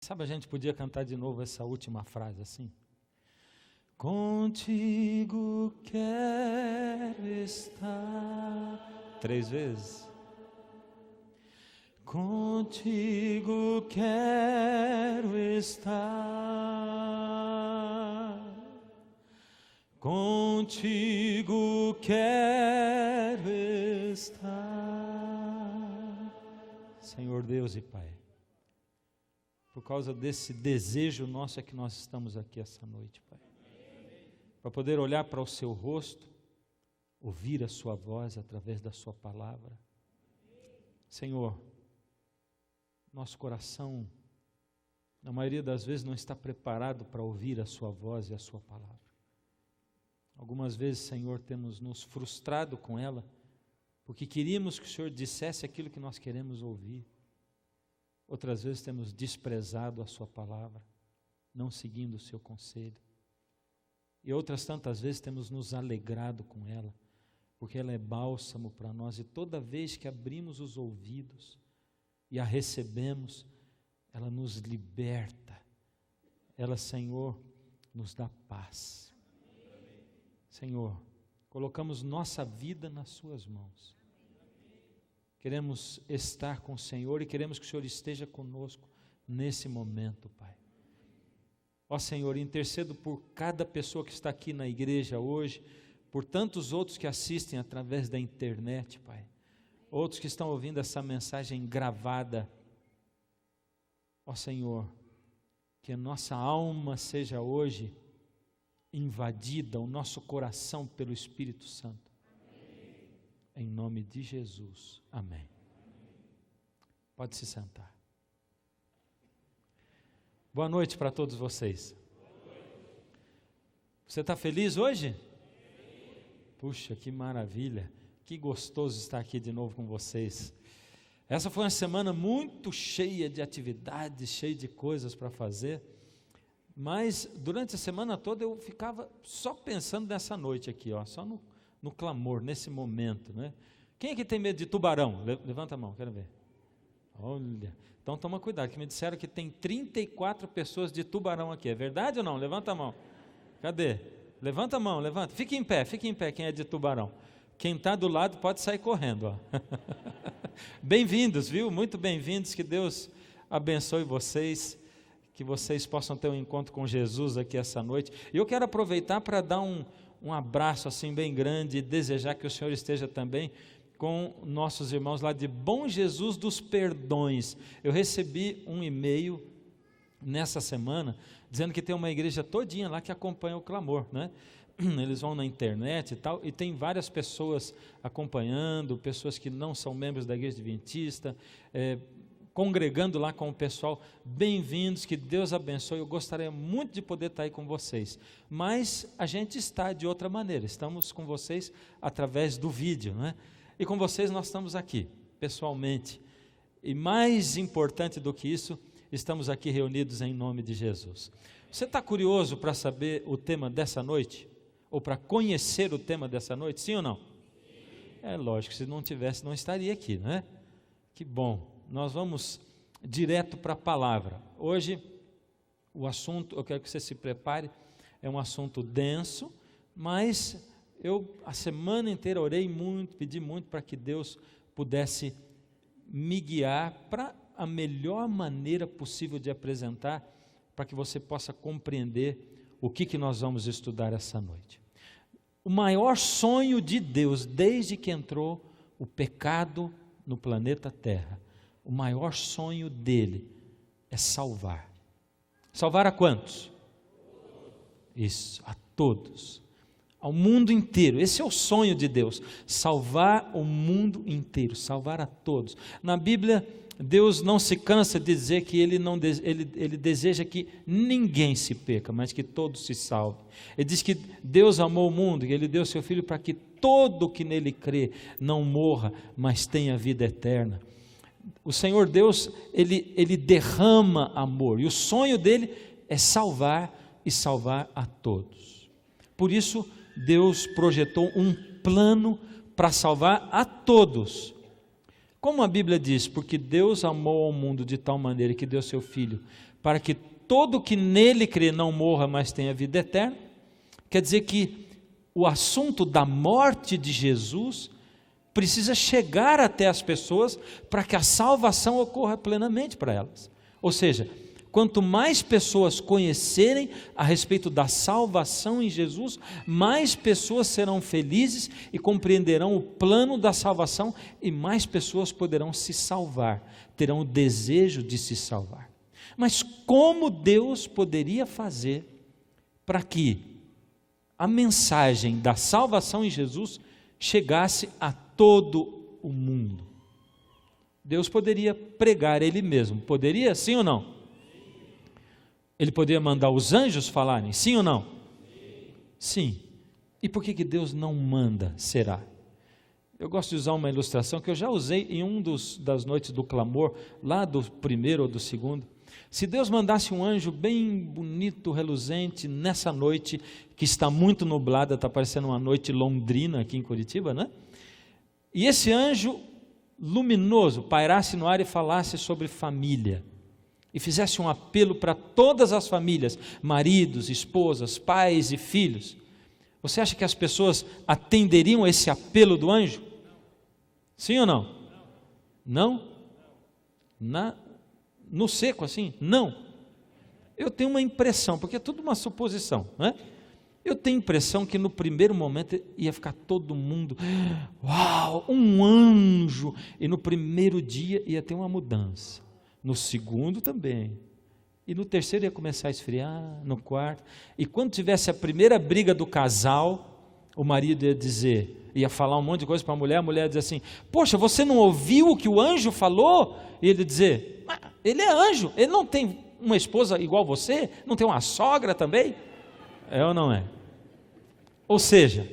Sabe, a gente podia cantar de novo essa última frase assim? Contigo quero estar. 3 vezes. Contigo quero estar. Contigo quero estar. Senhor Deus e Pai, por causa desse desejo nosso é que nós estamos aqui essa noite, Pai. Para poder olhar para o seu rosto, ouvir a sua voz através da sua palavra. Senhor, nosso coração, na maioria das vezes, não está preparado para ouvir a sua voz e a sua palavra. Algumas vezes, Senhor, temos nos frustrado com ela, porque queríamos que o Senhor dissesse aquilo que nós queremos ouvir. Outras vezes temos desprezado a sua palavra, não seguindo o seu conselho. E outras tantas vezes temos nos alegrado com ela, porque ela é bálsamo para nós, e toda vez que abrimos os ouvidos e a recebemos, ela nos liberta, ela, Senhor, nos dá paz. Senhor, colocamos nossa vida nas suas mãos. Queremos estar com o Senhor e queremos que o Senhor esteja conosco nesse momento, Pai. Ó Senhor, intercedo por cada pessoa que está aqui na igreja hoje, por tantos outros que assistem através da internet, Pai. Outros que estão ouvindo essa mensagem gravada. Ó Senhor, que a nossa alma seja hoje invadida, o nosso coração pelo Espírito Santo. Em nome de Jesus, amém. Pode se sentar. Boa noite para todos vocês. Você está feliz hoje? Puxa, que maravilha, que gostoso estar aqui de novo com vocês. Essa foi uma semana muito cheia de atividades, cheia de coisas para fazer, mas durante a semana toda eu ficava só pensando nessa noite aqui, ó, só no clamor, nesse momento, né? Quem aqui tem medo de tubarão? Levanta a mão, quero ver. Olha, então toma cuidado, que me disseram que tem 34 pessoas de tubarão aqui, é verdade ou não? Levanta a mão. Cadê? Levanta a mão, levanta. Fique em pé quem é de tubarão. Quem está do lado pode sair correndo, ó. Bem-vindos, viu? Muito bem-vindos, que Deus abençoe vocês, que vocês possam ter um encontro com Jesus aqui essa noite. E eu quero aproveitar para dar um abraço assim bem grande e desejar que o Senhor esteja também com nossos irmãos lá de Bom Jesus dos Perdões. Eu recebi um e-mail nessa semana dizendo que tem uma igreja todinha lá que acompanha o clamor, né? Eles vão na internet e tal, e tem várias pessoas acompanhando, pessoas que não são membros da igreja adventista, congregando lá com o pessoal. Bem-vindos, que Deus abençoe. Eu gostaria muito de poder estar aí com vocês, mas a gente está de outra maneira, estamos com vocês através do vídeo, né? E com vocês nós estamos aqui, pessoalmente, e mais importante do que isso, estamos aqui reunidos em nome de Jesus. Você está curioso para saber o tema dessa noite? Ou para conhecer o tema dessa noite, sim ou não? Sim. É lógico, se não tivesse, não estaria aqui, não é? Que bom. Nós vamos direto para a palavra. Hoje, o assunto, eu quero que você se prepare, é um assunto denso, mas eu a semana inteira orei muito, pedi muito para que Deus pudesse me guiar para a melhor maneira possível de apresentar, para que você possa compreender o que nós vamos estudar essa noite. O maior sonho de Deus, desde que entrou o pecado no planeta Terra, o maior sonho dele é salvar. Salvar a quantos? Isso, a todos, ao mundo inteiro. Esse é o sonho de Deus, salvar o mundo inteiro, salvar a todos. Na Bíblia, Deus não se cansa de dizer que Ele deseja que ninguém se perca, mas que todos se salvem. Ele diz que Deus amou o mundo e Ele deu seu Filho para que todo que nele crê não morra, mas tenha vida eterna. O Senhor Deus, Ele derrama amor, e o sonho dele é salvar e salvar a todos. Por isso, Deus projetou um plano para salvar a todos. Como a Bíblia diz, porque Deus amou ao mundo de tal maneira que deu seu Filho, para que todo que nele crê não morra, mas tenha vida eterna. Quer dizer que o assunto da morte de Jesus precisa chegar até as pessoas para que a salvação ocorra plenamente para elas. Ou seja, quanto mais pessoas conhecerem a respeito da salvação em Jesus, mais pessoas serão felizes e compreenderão o plano da salvação, e mais pessoas poderão se salvar, terão o desejo de se salvar. Mas como Deus poderia fazer para que a mensagem da salvação em Jesus chegasse a todo o mundo? Deus poderia pregar Ele mesmo, poderia, sim ou não? Ele poderia mandar os anjos falarem, sim ou não? Sim. E por que Deus não manda, será? Eu gosto de usar uma ilustração que eu já usei em das noites do clamor, lá do primeiro ou do segundo. Se Deus mandasse um anjo bem bonito, reluzente, nessa noite, que está muito nublada, está parecendo uma noite londrina aqui em Curitiba, né? E esse anjo luminoso pairasse no ar e falasse sobre família, e fizesse um apelo para todas as famílias, maridos, esposas, pais e filhos, você acha que as pessoas atenderiam a esse apelo do anjo? Sim ou não? Não? No seco assim? Não. Eu tenho uma impressão, porque é tudo uma suposição, não é? Eu tenho a impressão que no primeiro momento ia ficar todo mundo, uau, um anjo, e no primeiro dia ia ter uma mudança, no segundo também, e no terceiro ia começar a esfriar, no quarto, e quando tivesse a primeira briga do casal, o marido ia falar um monte de coisa para a mulher ia dizer assim, poxa, você não ouviu o que o anjo falou? E ele ia dizer, ele é anjo, ele não tem uma esposa igual você, não tem uma sogra também? É ou não é? Ou seja,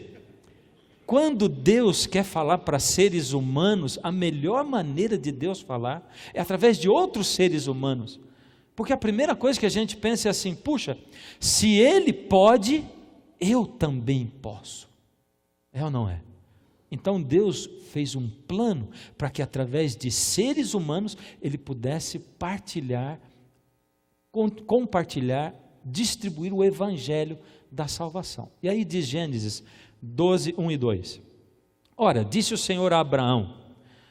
quando Deus quer falar para seres humanos, a melhor maneira de Deus falar é através de outros seres humanos, porque a primeira coisa que a gente pensa é assim, puxa, se Ele pode, eu também posso, é ou não é? Então Deus fez um plano para que através de seres humanos Ele pudesse compartilhar, distribuir o evangelho da salvação. E aí diz Gênesis 12, 1 e 2. Ora, disse o Senhor a Abraão,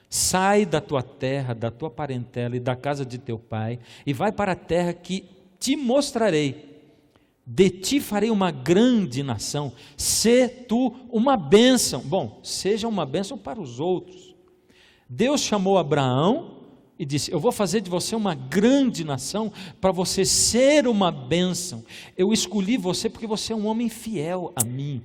sai da tua terra, da tua parentela e da casa de teu pai, e vai para a terra que te mostrarei. De ti farei uma grande nação, sê tu uma bênção. Bom, seja uma bênção para os outros. Deus chamou Abraão e disse, eu vou fazer de você uma grande nação, para você ser uma bênção. Eu escolhi você porque você é um homem fiel a mim,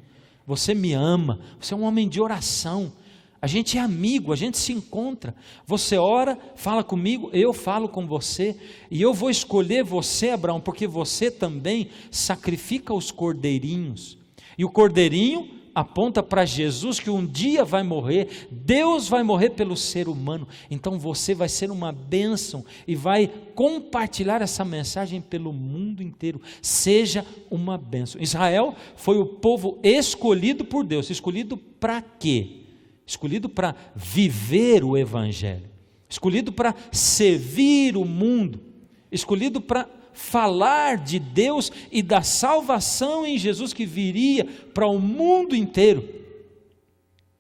você me ama, você é um homem de oração, a gente é amigo, a gente se encontra, você ora, fala comigo, eu falo com você, e eu vou escolher você, Abraão, porque você também sacrifica os cordeirinhos, e o cordeirinho aponta para Jesus, que um dia vai morrer, Deus vai morrer pelo ser humano, então você vai ser uma bênção, e vai compartilhar essa mensagem pelo mundo inteiro, seja uma bênção. Israel foi o povo escolhido por Deus, escolhido para quê? Escolhido para viver o evangelho, escolhido para servir o mundo, escolhido para falar de Deus e da salvação em Jesus que viria para o mundo inteiro.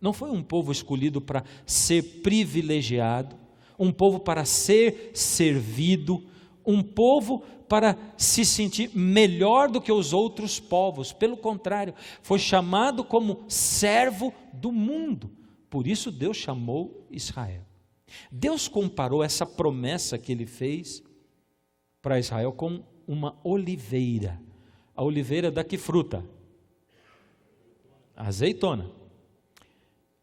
Não foi um povo escolhido para ser privilegiado, um povo para ser servido, um povo para se sentir melhor do que os outros povos. Pelo contrário, foi chamado como servo do mundo. Por isso Deus chamou Israel. Deus comparou essa promessa que Ele fez para Israel com uma oliveira. A oliveira dá que fruta? Azeitona.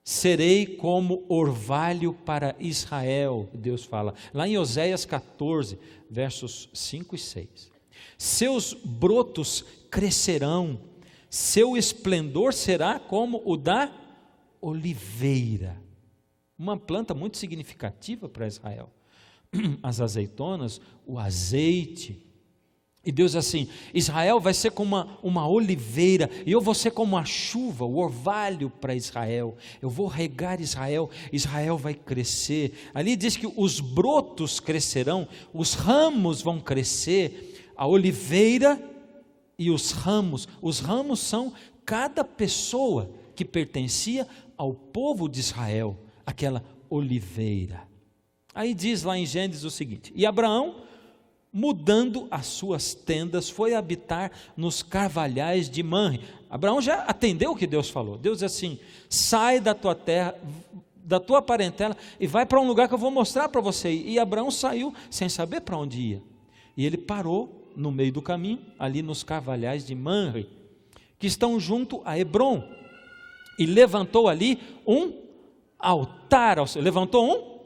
Serei como orvalho para Israel, Deus fala, lá em Oséias 14, versos 5 e 6. Seus brotos crescerão, seu esplendor será como o da oliveira, uma planta muito significativa para Israel. As azeitonas, o azeite, E Deus diz assim: Israel vai ser como uma oliveira, e eu vou ser como a chuva, o orvalho para Israel. Eu vou regar Israel, Israel vai crescer. Ali diz que os brotos crescerão, os ramos vão crescer, a oliveira e os ramos. Os ramos são cada pessoa que pertencia ao povo de Israel, aquela oliveira. Aí diz lá em Gênesis o seguinte: e Abraão, mudando as suas tendas, foi habitar nos carvalhais de Manre. Abraão já atendeu o que Deus falou. Deus diz assim: sai da tua terra, da tua parentela, e vai para um lugar que eu vou mostrar para você. E Abraão saiu sem saber para onde ia, e ele parou no meio do caminho, ali nos carvalhais de Manre, que estão junto a Hebrom, e levantou ali um altar. Levantou um?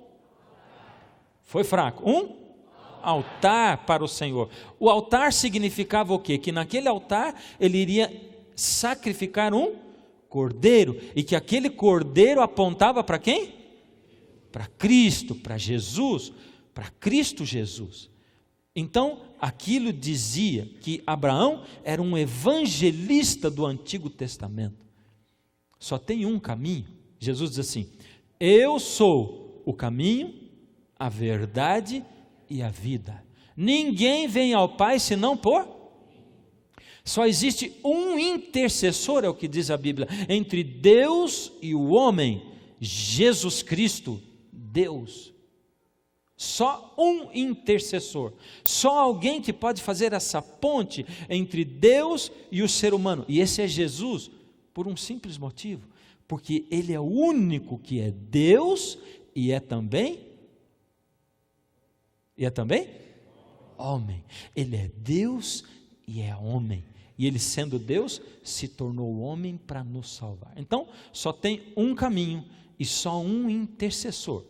Foi fraco. Altar para o Senhor. O altar significava o quê? Que naquele altar ele iria sacrificar um cordeiro, e que aquele cordeiro apontava para quem? Para Cristo, para Jesus, para Cristo Jesus. Então, aquilo dizia que Abraão era um evangelista do Antigo Testamento. Só tem um caminho. Jesus diz assim: eu sou o caminho, a verdade e a vida. Ninguém vem ao Pai senão por. Só existe um intercessor, é o que diz a Bíblia, entre Deus e o homem, Jesus Cristo, Deus. Só um intercessor, só alguém que pode fazer essa ponte entre Deus e o ser humano, e esse é Jesus, por um simples motivo, porque Ele é o único que é Deus e é também homem. Ele é Deus e é homem, e Ele, sendo Deus, se tornou homem para nos salvar. Então só tem um caminho e só um intercessor,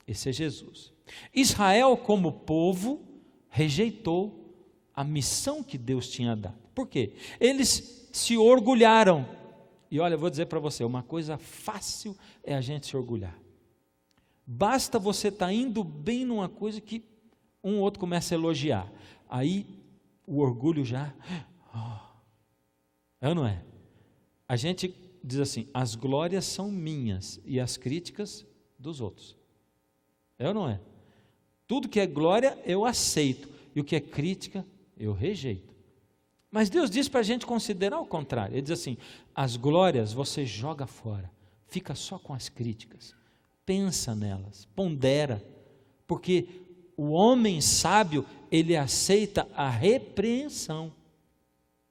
esse é Jesus. Israel, como povo, rejeitou a missão que Deus tinha dado. Por quê? Eles se orgulharam. E olha, eu vou dizer para você, uma coisa fácil é a gente se orgulhar. Basta você estar indo bem numa coisa que um ou outro começa a elogiar. Aí o orgulho já... é ou não é? A gente diz assim: as glórias são minhas e as críticas dos outros. É ou não é? Tudo que é glória eu aceito, e o que é crítica eu rejeito. Mas Deus diz para a gente considerar o contrário. Ele diz assim: as glórias você joga fora, fica só com as críticas, pensa nelas, pondera, porque o homem sábio, ele aceita a repreensão.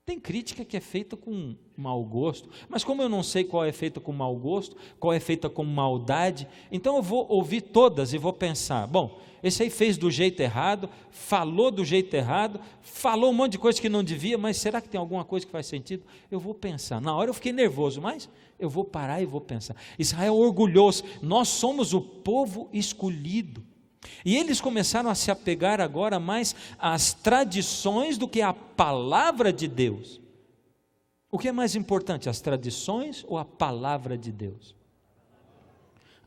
Tem crítica que é feita com mau gosto, mas como eu não sei qual é feita com mau gosto, qual é feita com maldade, então eu vou ouvir todas e vou pensar: bom, esse aí fez do jeito errado, falou do jeito errado, falou um monte de coisa que não devia, mas será que tem alguma coisa que faz sentido? Eu vou pensar. Na hora eu fiquei nervoso, mas eu vou parar e vou pensar. Israel orgulhoso, nós somos o povo escolhido. E eles começaram a se apegar agora mais às tradições do que à palavra de Deus. O que é mais importante, as tradições ou a palavra de Deus?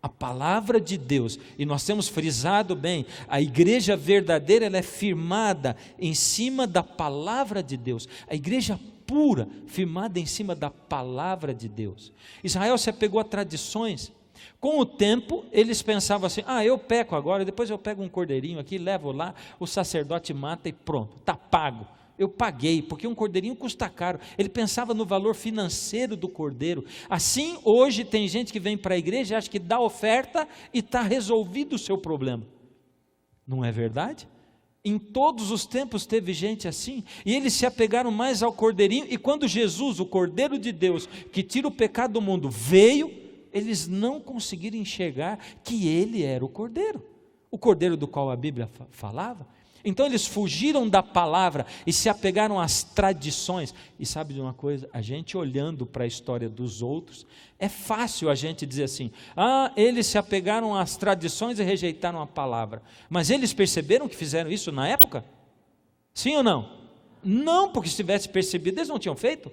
A palavra de Deus. E nós temos frisado bem, a igreja verdadeira, ela é firmada em cima da palavra de Deus. A igreja pura, firmada em cima da palavra de Deus. Israel se apegou a tradições. Com o tempo, eles pensavam assim: eu peco agora, depois eu pego um cordeirinho aqui, levo lá, o sacerdote mata e pronto, está pago. Eu paguei, porque um cordeirinho custa caro. Ele pensava no valor financeiro do cordeiro. Assim, hoje tem gente que vem para a igreja e acha que dá oferta e está resolvido o seu problema. Não é verdade? Em todos os tempos teve gente assim, e eles se apegaram mais ao cordeirinho, e quando Jesus, o Cordeiro de Deus, que tira o pecado do mundo, veio, eles não conseguiram enxergar que ele era o cordeiro do qual a Bíblia falava. Então eles fugiram da palavra e se apegaram às tradições. E sabe de uma coisa? A gente olhando para a história dos outros, é fácil a gente dizer assim: eles se apegaram às tradições e rejeitaram a palavra. Mas eles perceberam que fizeram isso na época? Sim ou não? Não, porque se tivesse percebido, eles não tinham feito.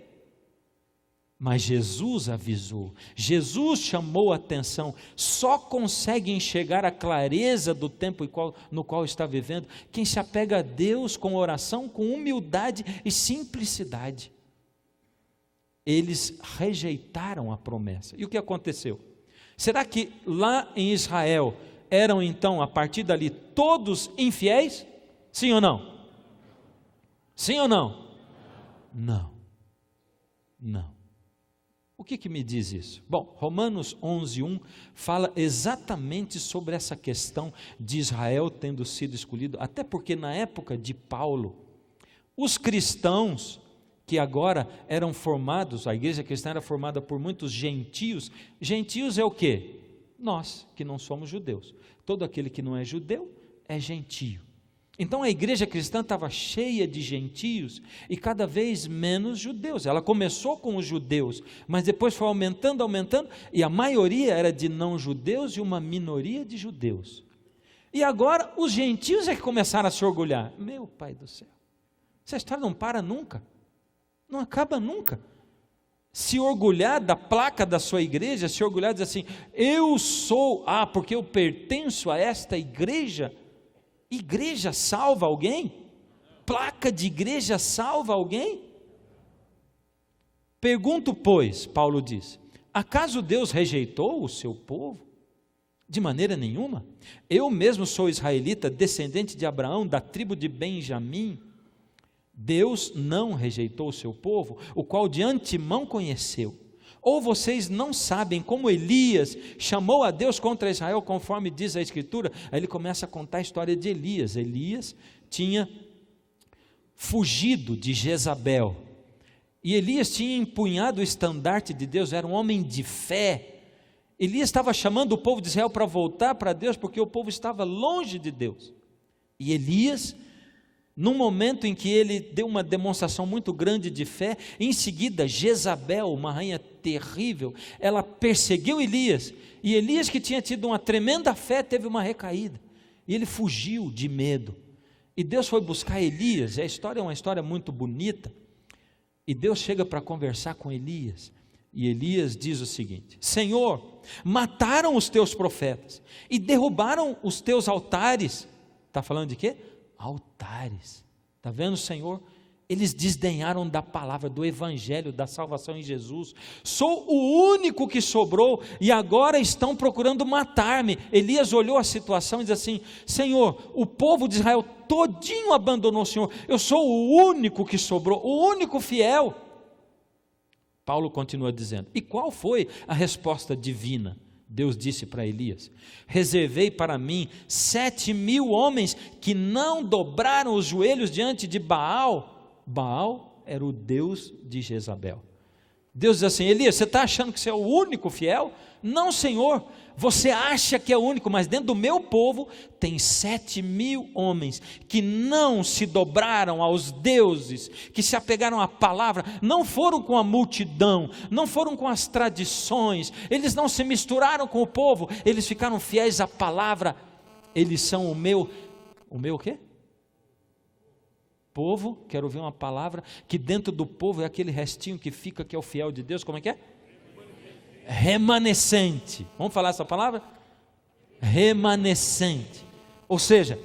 Mas Jesus avisou, Jesus chamou a atenção. Só consegue enxergar a clareza do tempo no qual está vivendo quem se apega a Deus com oração, com humildade e simplicidade. Eles rejeitaram a promessa. E o que aconteceu? Será que lá em Israel eram então, a partir dali, todos infiéis? Sim ou não? Sim ou não? Não. Não. O que me diz isso? Bom, Romanos 11:1 fala exatamente sobre essa questão de Israel tendo sido escolhido, até porque na época de Paulo, os cristãos que agora eram formados, a igreja cristã era formada por muitos gentios. Gentios é o quê? Nós, que não somos judeus. Todo aquele que não é judeu é gentio. Então a igreja cristã estava cheia de gentios e cada vez menos judeus. Ela começou com os judeus, mas depois foi aumentando, e a maioria era de não judeus e uma minoria de judeus. E agora os gentios é que começaram a se orgulhar. Meu Pai do céu, essa história não para nunca, não acaba nunca. Se orgulhar da placa da sua igreja, se orgulhar de dizer assim, eu sou, porque eu pertenço a esta igreja. Igreja salva alguém? Placa de igreja salva alguém? Pergunto, pois, Paulo diz, acaso Deus rejeitou o seu povo? De maneira nenhuma. Eu mesmo sou israelita, descendente de Abraão, da tribo de Benjamim. Deus não rejeitou o seu povo, o qual de antemão conheceu. Ou vocês não sabem como Elias chamou a Deus contra Israel, conforme diz a Escritura? Aí ele começa a contar a história de Elias. Elias tinha fugido de Jezabel, e Elias tinha empunhado o estandarte de Deus, era um homem de fé. Elias estava chamando o povo de Israel para voltar para Deus, porque o povo estava longe de Deus. E Elias, num momento em que ele deu uma demonstração muito grande de fé, em seguida Jezabel, uma rainha terrível, ela perseguiu Elias, e Elias, que tinha tido uma tremenda fé, teve uma recaída, e ele fugiu de medo, e Deus foi buscar Elias. A história é uma história muito bonita, e Deus chega para conversar com Elias, e Elias diz o seguinte: Senhor, mataram os teus profetas, e derrubaram os teus altares. Está falando de quê? Altares. Está vendo, Senhor? Eles desdenharam da palavra, do evangelho, da salvação em Jesus. Sou o único que sobrou e agora estão procurando matar-me. Elias olhou a situação e diz assim: Senhor, o povo de Israel todinho abandonou o Senhor, eu sou o único que sobrou, o único fiel. Paulo continua dizendo, e qual foi a resposta divina? Deus disse para Elias: reservei para mim 7.000 homens que não dobraram os joelhos diante de Baal. Baal era o deus de Jezabel. Deus diz assim: Elias, você está achando que você é o único fiel? Não, Senhor, você acha que é o único, mas dentro do meu povo tem 7.000 homens que não se dobraram aos deuses, que se apegaram à palavra, não foram com a multidão, não foram com as tradições, eles não se misturaram com o povo, eles ficaram fiéis à palavra. Eles são o meu o quê? Povo. Quero ouvir uma palavra, que dentro do povo é aquele restinho que fica, que é o fiel de Deus. Como é que é? Remanescente. Vamos falar essa palavra? Remanescente. Ou seja,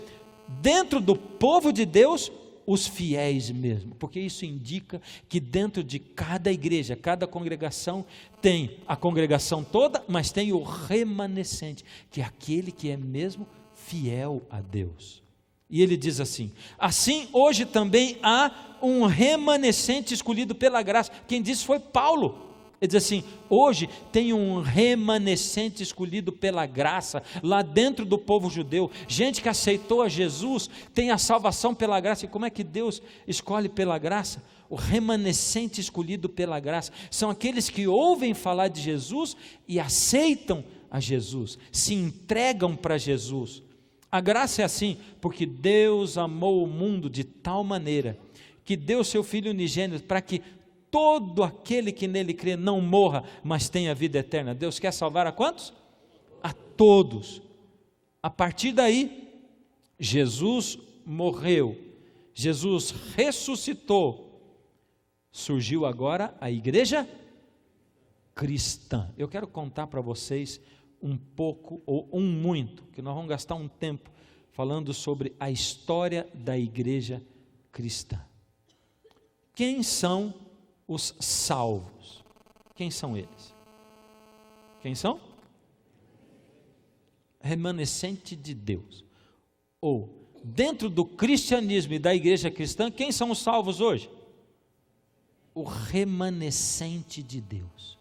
dentro do povo de Deus, os fiéis mesmo, porque isso indica que dentro de cada igreja, cada congregação, tem a congregação toda, mas tem o remanescente, que é aquele que é mesmo fiel a Deus. E ele diz assim: assim hoje também há um remanescente escolhido pela graça. Quem disse foi Paulo. Ele diz assim: hoje tem um remanescente escolhido pela graça, lá dentro do povo judeu, gente que aceitou a Jesus, tem a salvação pela graça. E como é que Deus escolhe pela graça? O remanescente escolhido pela graça, são aqueles que ouvem falar de Jesus e aceitam a Jesus, se entregam para Jesus. A graça é assim, porque Deus amou o mundo de tal maneira, que deu seu Filho unigênito, para que todo aquele que nele crê não morra, mas tenha vida eterna. Deus quer salvar a quantos? A todos. A partir daí, Jesus morreu, Jesus ressuscitou, surgiu agora a igreja cristã. Eu quero contar para vocês um pouco, ou muito, que nós vamos gastar um tempo falando sobre a história da igreja cristã. Quem são os salvos? Quem são eles? Quem são? Remanescente de Deus. Ou, dentro do cristianismo e da igreja cristã, quem são os salvos hoje? O remanescente de Deus.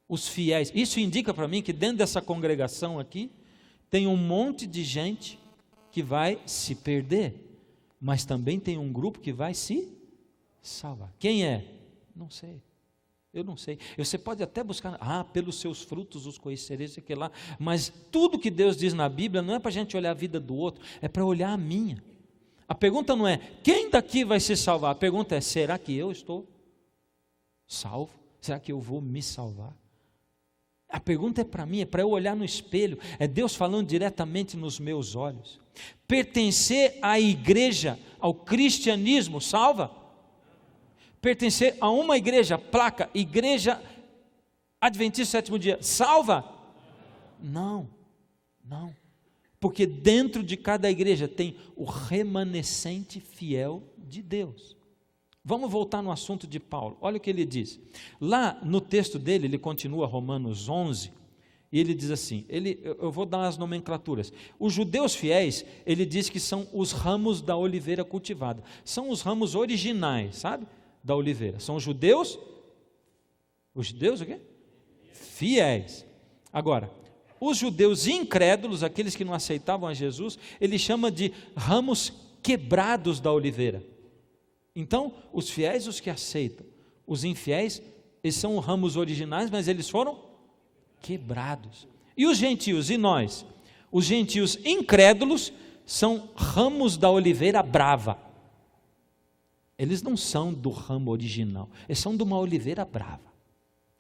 Os fiéis. Isso indica para mim que dentro dessa congregação aqui, tem um monte de gente que vai se perder, mas também tem um grupo que vai se salvar. Quem é? Não sei. Eu não sei. Você pode até buscar, pelos seus frutos os conhecereis, sei que lá, mas tudo que Deus diz na Bíblia não é para a gente olhar a vida do outro, é para olhar a minha. A pergunta não é, quem daqui vai se salvar? A pergunta é, será que eu estou salvo? Será que eu vou me salvar? A pergunta é para mim, é para eu olhar no espelho, é Deus falando diretamente nos meus olhos. Pertencer à igreja, ao cristianismo, salva? Pertencer a uma igreja, placa, igreja adventista sétimo dia, salva? Não, não, porque dentro de cada igreja tem o remanescente fiel de Deus. Vamos voltar no assunto de Paulo, olha o que ele diz, lá no texto dele, ele continua Romanos 11, e ele diz assim, eu vou dar as nomenclaturas, os judeus fiéis, ele diz que são os ramos da oliveira cultivada, são os ramos originais, sabe, da oliveira, são os judeus o quê? Fiéis. Agora, os judeus incrédulos, aqueles que não aceitavam a Jesus, ele chama de ramos quebrados da oliveira. Então, os fiéis, os que aceitam, os infiéis, eles são ramos originais, mas eles foram quebrados. E os gentios, e nós? Os gentios incrédulos são ramos da oliveira brava. Eles não são do ramo original, eles são de uma oliveira brava.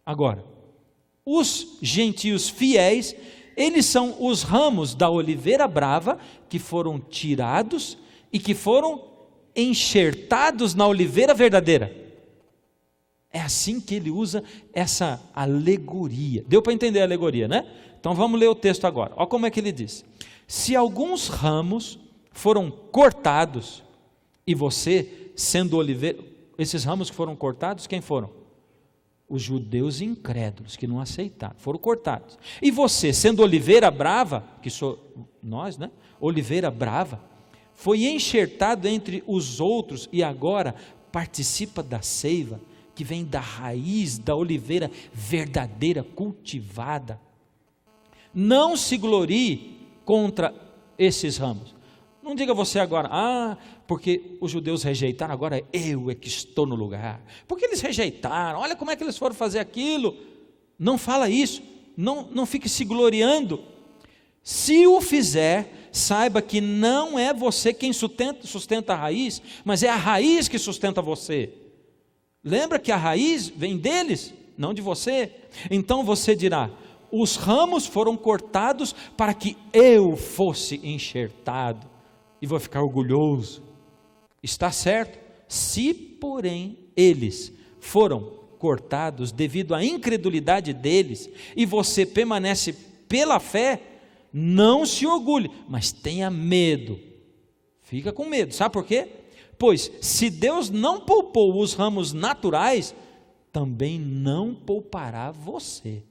Agora, os gentios fiéis, eles são os ramos da oliveira brava que foram tirados e que foram enxertados na oliveira verdadeira. É assim que ele usa essa alegoria. Deu para entender a alegoria, né? Então vamos ler o texto agora. Olha como é que ele diz: se alguns ramos foram cortados, e você, sendo oliveira, esses ramos que foram cortados, quem foram? Os judeus incrédulos, que não aceitaram, foram cortados. E você, sendo oliveira brava, que sou nós, né? Oliveira brava, foi enxertado entre os outros e agora participa da seiva que vem da raiz da oliveira verdadeira, cultivada. Não se glorie contra esses ramos. Não diga você agora, porque os judeus rejeitaram, agora eu é que estou no lugar. Porque eles rejeitaram, olha como é que eles foram fazer aquilo. Não fala isso, não fique se gloriando. Se o fizer, saiba que não é você quem sustenta a raiz, mas é a raiz que sustenta você. Lembra que a raiz vem deles, não de você. Então você dirá, os ramos foram cortados para que eu fosse enxertado, e vou ficar orgulhoso. Está certo? Se porém eles foram cortados devido à incredulidade deles, e você permanece pela fé, não se orgulhe, mas tenha medo. Fica com medo, sabe por quê? Pois se Deus não poupou os ramos naturais, também não poupará você.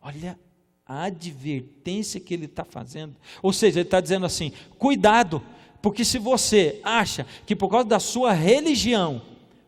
Olha a advertência que ele está fazendo. Ou seja, ele está dizendo assim, cuidado, porque se você acha que por causa da sua religião,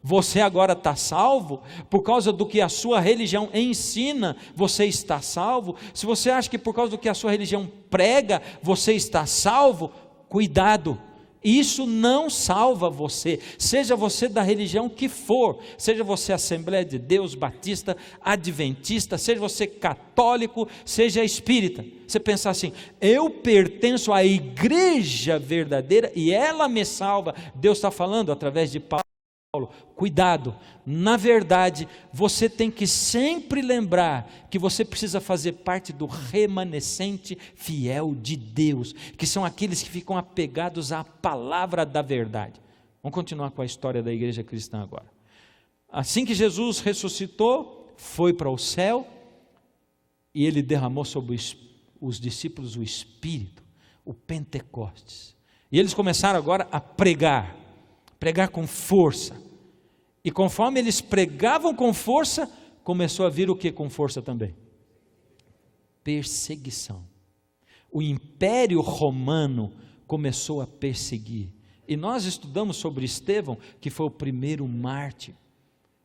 você agora está salvo, por causa do que a sua religião ensina, você está salvo, se você acha que por causa do que a sua religião prega, você está salvo, cuidado, isso não salva você, seja você da religião que for, seja você Assembleia de Deus, Batista, Adventista, seja você católico, seja espírita, você pensar assim, eu pertenço à igreja verdadeira e ela me salva, Deus está falando através de Paulo, cuidado, na verdade, você tem que sempre lembrar que você precisa fazer parte do remanescente fiel de Deus, que são aqueles que ficam apegados à palavra da verdade. Vamos continuar com a história da igreja cristã agora. Assim que Jesus ressuscitou, foi para o céu e ele derramou sobre os discípulos o Espírito, o Pentecostes. E eles começaram agora a pregar com força. E conforme eles pregavam com força, começou a vir o que com força também? Perseguição. O Império Romano começou a perseguir. E nós estudamos sobre Estevão, que foi o primeiro mártir.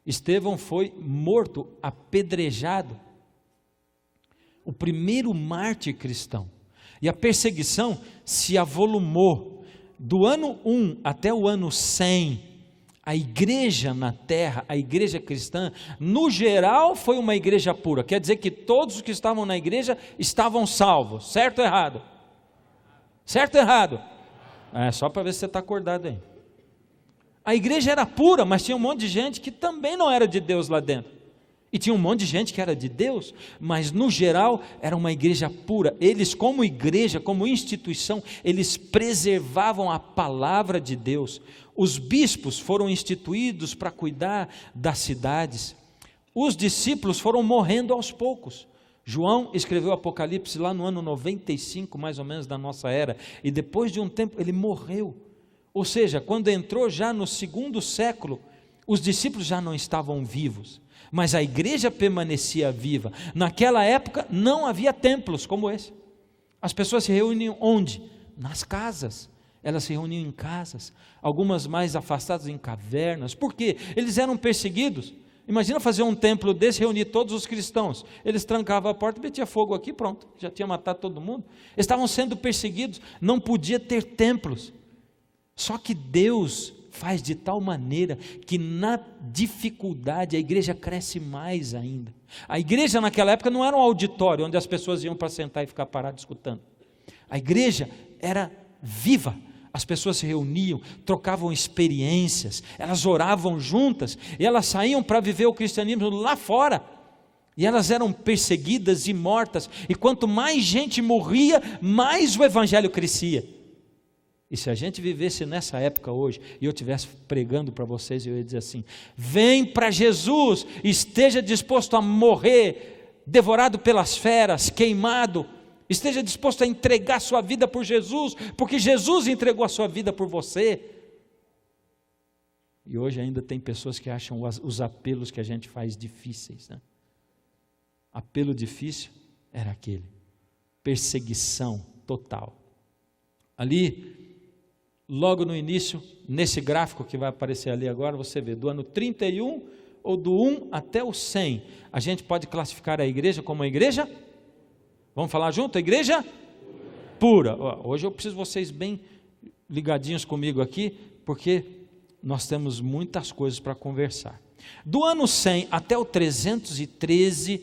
Estevão foi morto, apedrejado. O primeiro mártir cristão. E a perseguição se avolumou. Do ano 1 até o ano 100, a igreja na terra, a igreja cristã, no geral foi uma igreja pura. Quer dizer que todos os que estavam na igreja estavam salvos. Certo ou errado? Certo ou errado? É só para ver se você está acordado aí. A igreja era pura, mas tinha um monte de gente que também não era de Deus lá dentro. E tinha um monte de gente que era de Deus, mas no geral era uma igreja pura. Eles, como igreja, como instituição, eles preservavam a palavra de Deus. Os bispos foram instituídos para cuidar das cidades. Os discípulos foram morrendo aos poucos. João escreveu o Apocalipse lá no ano 95, mais ou menos, da nossa era. E depois de um tempo ele morreu. Ou seja, quando entrou já no 2º século, os discípulos já não estavam vivos. Mas a igreja permanecia viva. Naquela época não havia templos como esse. As pessoas se reuniam onde? Nas casas. Elas se reuniam em casas, algumas mais afastadas em cavernas. Por quê? Eles eram perseguidos. Imagina fazer um templo desse, reunir todos os cristãos. Eles trancavam a porta, metia fogo aqui, pronto, já tinha matado todo mundo. Eles estavam sendo perseguidos, não podia ter templos. Só que Deus faz de tal maneira que na dificuldade a igreja cresce mais ainda. A igreja naquela época não era um auditório onde as pessoas iam para sentar e ficar paradas escutando. A igreja era viva. As pessoas se reuniam, trocavam experiências, elas oravam juntas, e elas saíam para viver o cristianismo lá fora, e elas eram perseguidas e mortas, e quanto mais gente morria, mais o evangelho crescia. E se a gente vivesse nessa época hoje, e eu estivesse pregando para vocês, eu ia dizer assim: vem para Jesus, esteja disposto a morrer, devorado pelas feras, queimado, esteja disposto a entregar sua vida por Jesus, porque Jesus entregou a sua vida por você. E hoje ainda tem pessoas que acham os apelos que a gente faz difíceis, né? Apelo difícil era aquele, perseguição total. Ali, logo no início, nesse gráfico que vai aparecer ali agora, você vê, do ano 31, ou do 1 até o 100, a gente pode classificar a igreja como uma igreja? Vamos falar junto? A igreja? Pura. Hoje eu preciso de vocês bem ligadinhos comigo aqui, porque nós temos muitas coisas para conversar. Do ano 100 até o 313,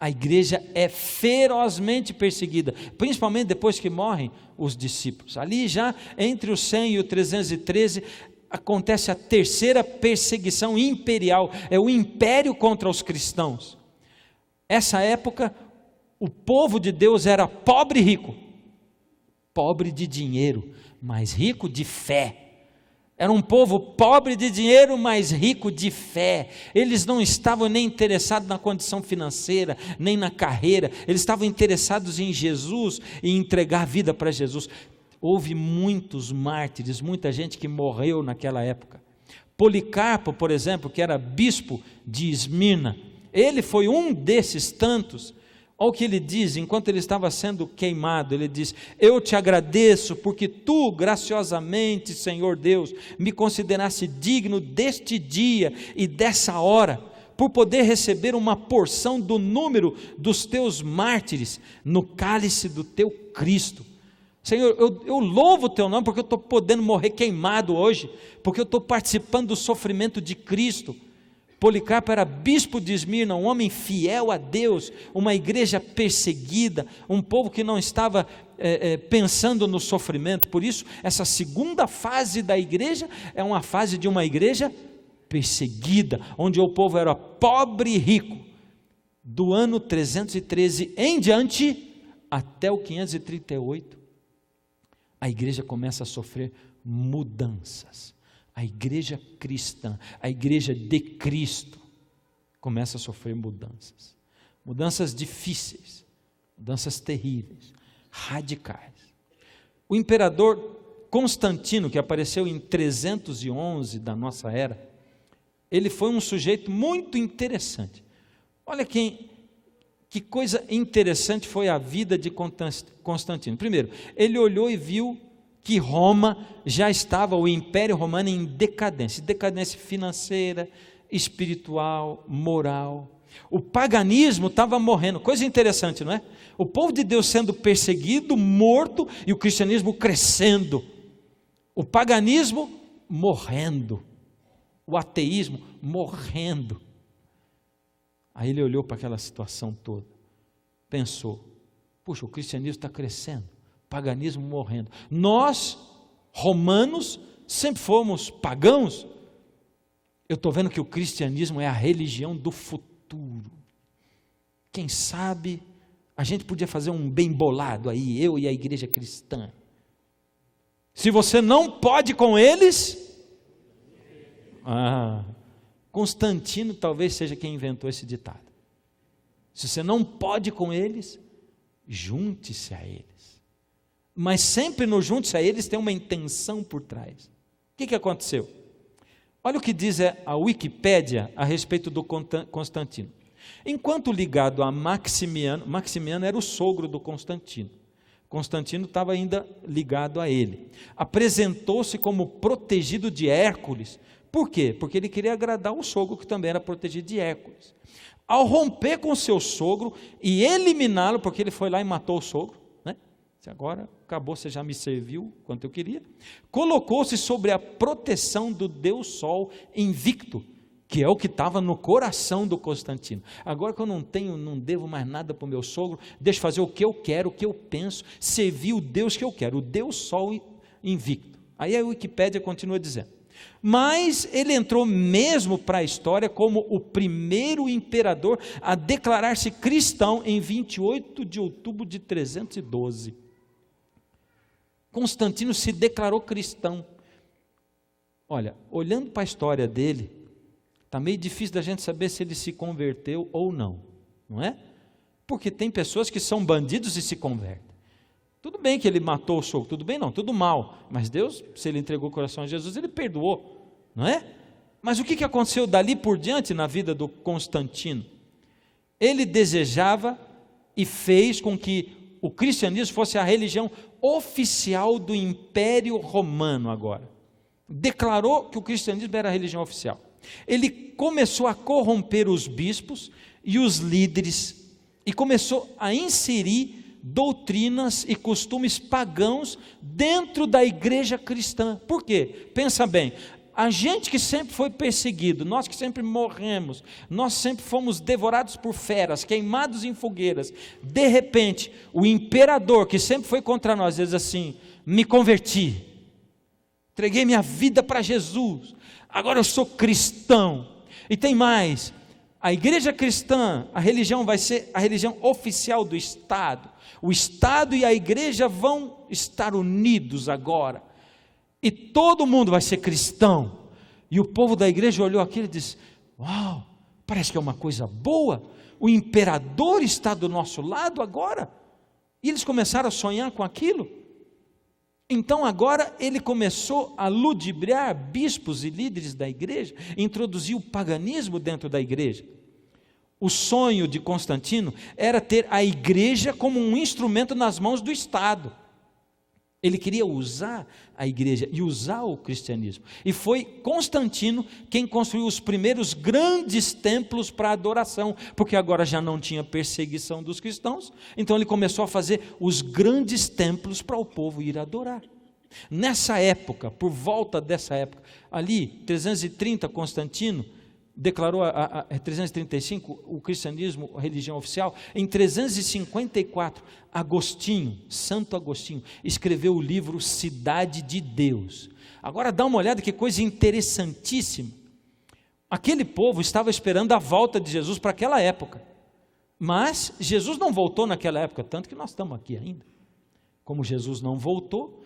a igreja é ferozmente perseguida, principalmente depois que morrem os discípulos. Ali já entre o 100 e o 313 acontece a terceira perseguição imperial, é o império contra os cristãos. Essa época, o povo de Deus era pobre e rico, pobre de dinheiro, mas rico de fé. Era um povo pobre de dinheiro, mas rico de fé. Eles não estavam nem interessados na condição financeira, nem na carreira. Eles estavam interessados em Jesus e entregar a vida para Jesus. Houve muitos mártires, muita gente que morreu naquela época. Policarpo, por exemplo, que era bispo de Esmirna, ele foi um desses tantos. Olha o que ele diz, enquanto ele estava sendo queimado, ele diz: eu te agradeço porque tu graciosamente, Senhor Deus, me consideraste digno deste dia e dessa hora, por poder receber uma porção do número dos teus mártires no cálice do teu Cristo. Senhor, eu louvo o teu nome porque eu estou podendo morrer queimado hoje, porque eu estou participando do sofrimento de Cristo. Policarpo era bispo de Esmirna, um homem fiel a Deus, uma igreja perseguida, um povo que não estava pensando no sofrimento. Por isso, essa segunda fase da igreja é uma fase de uma igreja perseguida, onde o povo era pobre e rico. Do ano 313 em diante, até o 538, a igreja começa a sofrer mudanças. A igreja cristã, a igreja de Cristo, começa a sofrer mudanças. Mudanças difíceis, mudanças terríveis, radicais. O imperador Constantino, que apareceu em 311 da nossa era, ele foi um sujeito muito interessante. Olha que coisa interessante foi a vida de Constantino. Primeiro, ele olhou e viu que Roma já estava, o Império Romano, em decadência financeira, espiritual, moral. O paganismo estava morrendo, coisa interessante, não é? O povo de Deus sendo perseguido, morto, e o cristianismo crescendo. O paganismo morrendo, o ateísmo morrendo. Aí ele olhou para aquela situação toda, pensou, puxa, o cristianismo está crescendo, o paganismo morrendo. Nós, romanos, sempre fomos pagãos. Eu estou vendo que o cristianismo é a religião do futuro. Quem sabe a gente podia fazer um bem bolado aí, eu e a igreja cristã. Se você não pode com eles, Constantino talvez seja quem inventou esse ditado. Se você não pode com eles, junte-se a eles. Mas sempre no junte-se a eles tem uma intenção por trás. O que aconteceu? Olha o que diz a Wikipédia a respeito do Constantino. Enquanto ligado a Maximiano era o sogro do Constantino. Constantino estava ainda ligado a ele. Apresentou-se como protegido de Hércules. Por quê? Porque ele queria agradar o sogro, que também era protegido de Hércules. Ao romper com seu sogro e eliminá-lo, porque ele foi lá e matou o sogro, né? Agora acabou, você já me serviu quanto eu queria. Colocou-se sobre a proteção do Deus Sol invicto, que é o que estava no coração do Constantino. Agora que eu não devo mais nada para o meu sogro, deixa eu fazer o que eu quero, o que eu penso, servir o Deus que eu quero, o Deus Sol invicto. Aí a Wikipédia continua dizendo, mas ele entrou mesmo para a história como o primeiro imperador a declarar-se cristão em 28 de outubro de 312. Constantino se declarou cristão. Olha, olhando para a história dele, está meio difícil da gente saber se ele se converteu ou não, não é? Porque tem pessoas que são bandidos e se convertem. Tudo bem que ele matou o sogro, tudo bem não, tudo mal, mas Deus, se ele entregou o coração a Jesus, ele perdoou, não é? Mas o que aconteceu dali por diante na vida do Constantino? Ele desejava e fez com que o cristianismo fosse a religião oficial do Império Romano agora. Declarou que o cristianismo era a religião oficial. Ele começou a corromper os bispos e os líderes e começou a inserir doutrinas e costumes pagãos dentro da igreja cristã. Por quê? Pensa bem, a gente que sempre foi perseguido, nós que sempre morremos, nós sempre fomos devorados por feras, queimados em fogueiras, de repente, o imperador que sempre foi contra nós, diz assim, me converti, entreguei minha vida para Jesus, agora eu sou cristão. E tem mais, a igreja cristã, a religião vai ser a religião oficial do Estado. O Estado e a igreja vão estar unidos agora. E todo mundo vai ser cristão. E o povo da igreja olhou aquilo e disse, uau, parece que é uma coisa boa. O imperador está do nosso lado agora. E eles começaram a sonhar com aquilo. Então agora ele começou a ludibriar bispos e líderes da igreja, introduziu o paganismo dentro da igreja. O sonho de Constantino era ter a igreja como um instrumento nas mãos do Estado. Ele queria usar a igreja e usar o cristianismo. E foi Constantino quem construiu os primeiros grandes templos para adoração, porque agora já não tinha perseguição dos cristãos, então ele começou a fazer os grandes templos para o povo ir adorar. Nessa época, por volta dessa época, ali, 330, Constantino declarou, 335, o cristianismo, a religião oficial. Em 354, Agostinho, Santo Agostinho, escreveu o livro Cidade de Deus. Agora dá uma olhada que coisa interessantíssima. Aquele povo estava esperando a volta de Jesus para aquela época, mas Jesus não voltou naquela época, tanto que nós estamos aqui ainda. Como Jesus não voltou,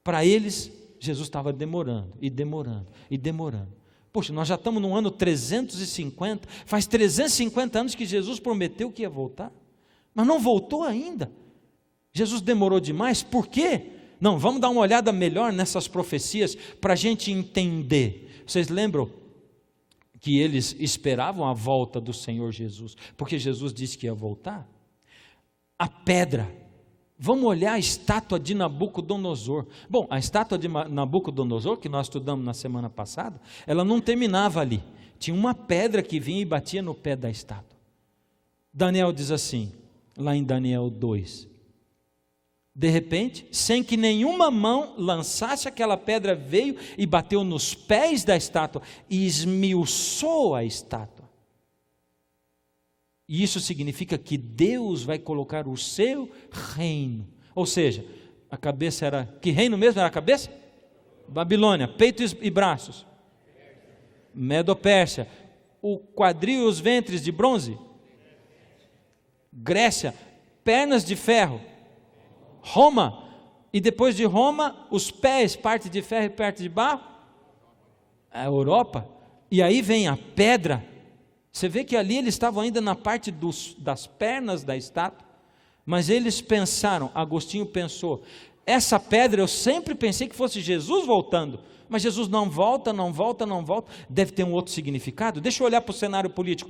para eles, Jesus estava demorando, e demorando, e demorando. Poxa, nós já estamos no ano 350, faz 350 anos que Jesus prometeu que ia voltar, mas não voltou ainda. Jesus demorou demais, por quê? Não, vamos dar uma olhada melhor nessas profecias, para a gente entender. Vocês lembram que eles esperavam a volta do Senhor Jesus, porque Jesus disse que ia voltar? A pedra, vamos olhar a estátua de Nabucodonosor. Bom, a estátua de Nabucodonosor, que nós estudamos na semana passada, ela não terminava ali, tinha uma pedra que vinha e batia no pé da estátua. Daniel diz assim, lá em Daniel 2, de repente, sem que nenhuma mão lançasse, aquela pedra veio e bateu nos pés da estátua e esmiuçou a estátua. E isso significa que Deus vai colocar o seu reino. Ou seja, a cabeça era, que reino mesmo era a cabeça? Babilônia, peito e braços. Medo-Pérsia. O quadril e os ventres de bronze? Grécia. Pernas de ferro? Roma, e depois de Roma, os pés, parte de ferro e parte de barro, a Europa, e aí vem a pedra. Você vê que ali eles estavam ainda na parte das pernas da estátua, mas eles pensaram, Agostinho pensou, essa pedra eu sempre pensei que fosse Jesus voltando, mas Jesus não volta, deve ter um outro significado. Deixa eu olhar para o cenário político.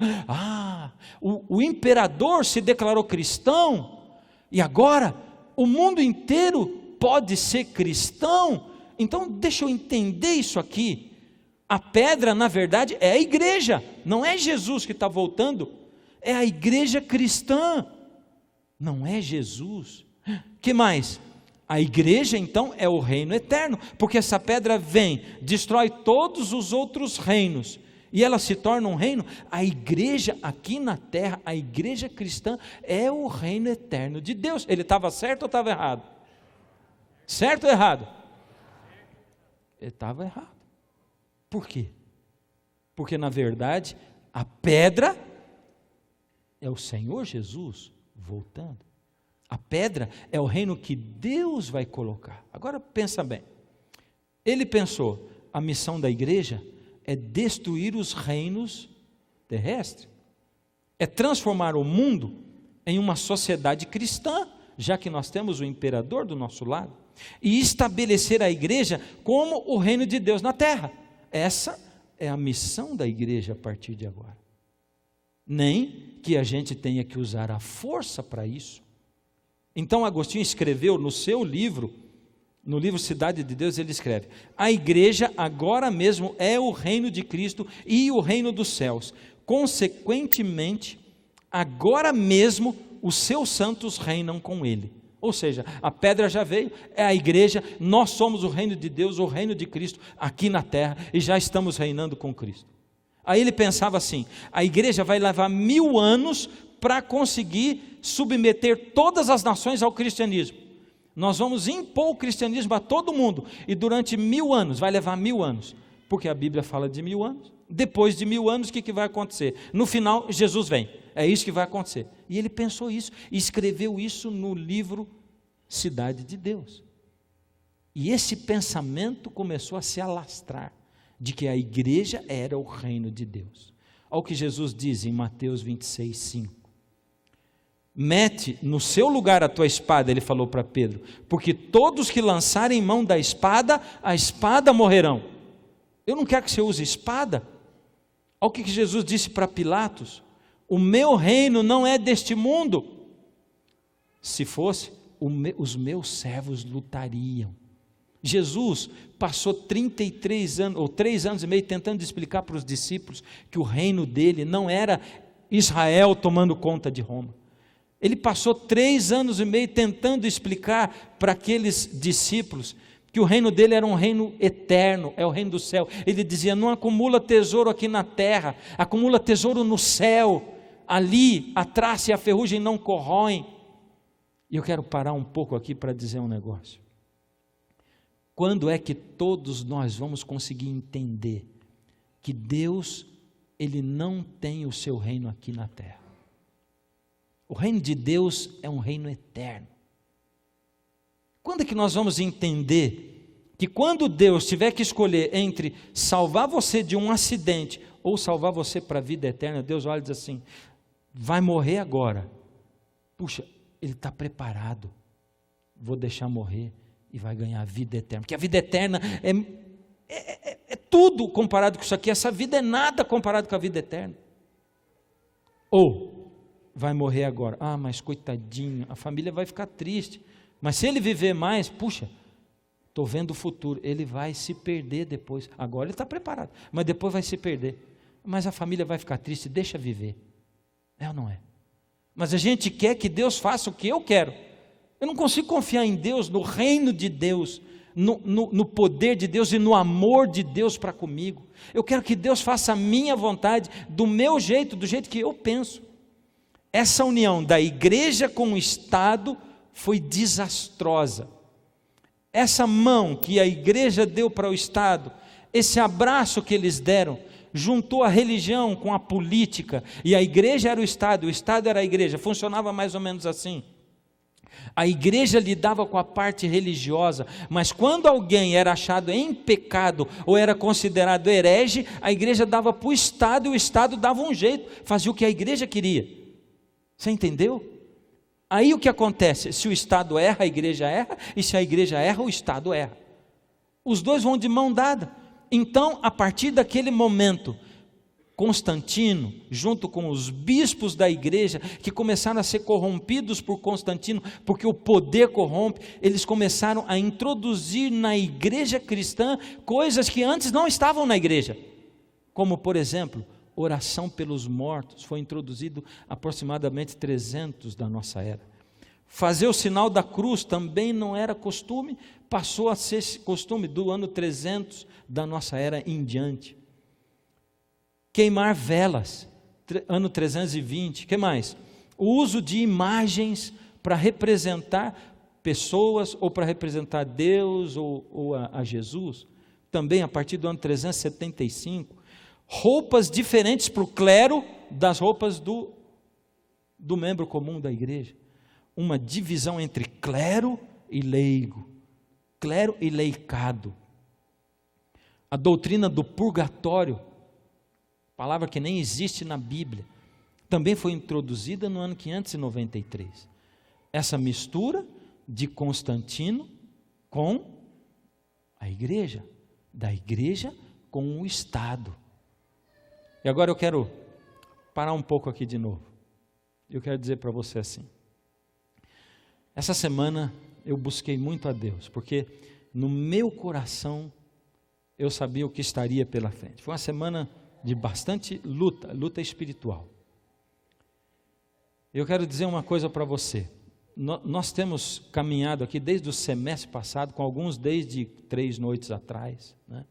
O imperador se declarou cristão, e agora o mundo inteiro pode ser cristão. Então deixa eu entender isso aqui. A pedra, na verdade, é a igreja, não é Jesus que está voltando, é a igreja cristã, não é Jesus. Que mais? A igreja então é o reino eterno, porque essa pedra vem, destrói todos os outros reinos, e ela se torna um reino. A igreja aqui na terra, a igreja cristã é o reino eterno de Deus. Ele estava certo ou estava errado? Certo ou errado? Ele estava errado. Por quê? Porque na verdade a pedra é o Senhor Jesus voltando. A pedra é o reino que Deus vai colocar. Agora pensa bem, ele pensou, a missão da igreja é destruir os reinos terrestres, é transformar o mundo em uma sociedade cristã, já que nós temos o imperador do nosso lado, e estabelecer a igreja como o reino de Deus na terra. Essa é a missão da igreja a partir de agora. Nem que a gente tenha que usar a força para isso. Então Agostinho escreveu no seu livro, no livro Cidade de Deus, ele escreve: a igreja agora mesmo é o reino de Cristo e o reino dos céus. Consequentemente, agora mesmo os seus santos reinam com ele. Ou seja, a pedra já veio, é a igreja, nós somos o reino de Deus, o reino de Cristo aqui na terra, e já estamos reinando com Cristo. Aí ele pensava assim, a igreja vai levar 1000 anos para conseguir submeter todas as nações ao cristianismo. Nós vamos impor o cristianismo a todo mundo, e durante 1000 anos, vai levar 1000 anos, porque a Bíblia fala de 1000 anos, depois de 1000 anos o que vai acontecer? No final Jesus vem, é isso que vai acontecer. E ele pensou isso, e escreveu isso no livro Cidade de Deus, e esse pensamento começou a se alastrar, de que a igreja era o reino de Deus. Olha o que Jesus diz em Mateus 26:5, mete no seu lugar a tua espada, ele falou para Pedro, porque todos que lançarem mão da espada, a espada morrerão. Eu não quero que você use espada. Olha o que Jesus disse para Pilatos: o meu reino não é deste mundo. Se fosse, os meus servos lutariam. Jesus passou 33 anos, ou 3 anos e meio, tentando explicar para os discípulos que o reino dele não era Israel tomando conta de Roma. Ele passou 3 anos e meio tentando explicar para aqueles discípulos que o reino dele era um reino eterno, é o reino do céu. Ele dizia: não acumula tesouro aqui na terra, acumula tesouro no céu, ali a traça e a ferrugem não corroem. E eu quero parar um pouco aqui para dizer um negócio. Quando é que todos nós vamos conseguir entender que Deus, Ele não tem o seu reino aqui na terra? O reino de Deus é um reino eterno. Quando é que nós vamos entender que quando Deus tiver que escolher entre salvar você de um acidente ou salvar você para a vida eterna, Deus olha e diz assim: vai morrer agora. Puxa, ele está preparado. Vou deixar morrer e vai ganhar a vida eterna. Porque a vida eterna é tudo comparado com isso aqui. Essa vida é nada comparado com a vida eterna. Ou vai morrer agora. Ah, mas coitadinho, a família vai ficar triste. Mas se ele viver mais, puxa, estou vendo o futuro. Ele vai se perder depois. Agora ele está preparado, mas depois vai se perder. Mas a família vai ficar triste, deixa viver. É ou não é? Mas a gente quer que Deus faça o que eu quero. Eu não consigo confiar em Deus, no reino de Deus, no poder de Deus e no amor de Deus para comigo. Eu quero que Deus faça a minha vontade, do meu jeito, do jeito que eu penso. Essa união da igreja com o Estado foi desastrosa. Essa mão que a igreja deu para o Estado, esse abraço que eles deram, juntou a religião com a política, e a igreja era o Estado era a igreja, funcionava mais ou menos assim. A igreja lidava com a parte religiosa, mas quando alguém era achado em pecado, ou era considerado herege, a igreja dava para o Estado, e o Estado dava um jeito, fazia o que a igreja queria. Você entendeu? Aí o que acontece? Se o Estado erra, a igreja erra, e se a igreja erra, o Estado erra. Os dois vão de mão dada. Então, a partir daquele momento, Constantino, junto com os bispos da igreja, que começaram a ser corrompidos por Constantino, porque o poder corrompe, eles começaram a introduzir na igreja cristã coisas que antes não estavam na igreja, como por exemplo, oração pelos mortos, foi introduzido aproximadamente 300 da nossa era. Fazer o sinal da cruz também não era costume, passou a ser costume do ano 300 da nossa era em diante. Queimar velas, ano 320, o que mais? O uso de imagens para representar pessoas, ou para representar Deus, ou a Jesus, também a partir do ano 375, roupas diferentes para o clero, das roupas do membro comum da igreja, uma divisão entre clero e leigo, clero e leicado, a doutrina do purgatório, palavra que nem existe na Bíblia, também foi introduzida no ano 593. Essa mistura de Constantino com a igreja, da igreja com o Estado. E agora eu quero parar um pouco aqui de novo. Eu quero dizer para você assim, essa semana eu busquei muito a Deus, porque no meu coração eu sabia o que estaria pela frente. Foi uma semana de bastante luta espiritual. Eu quero dizer uma coisa para você. Nós temos caminhado aqui desde o semestre passado, com alguns desde 3 noites atrás, né?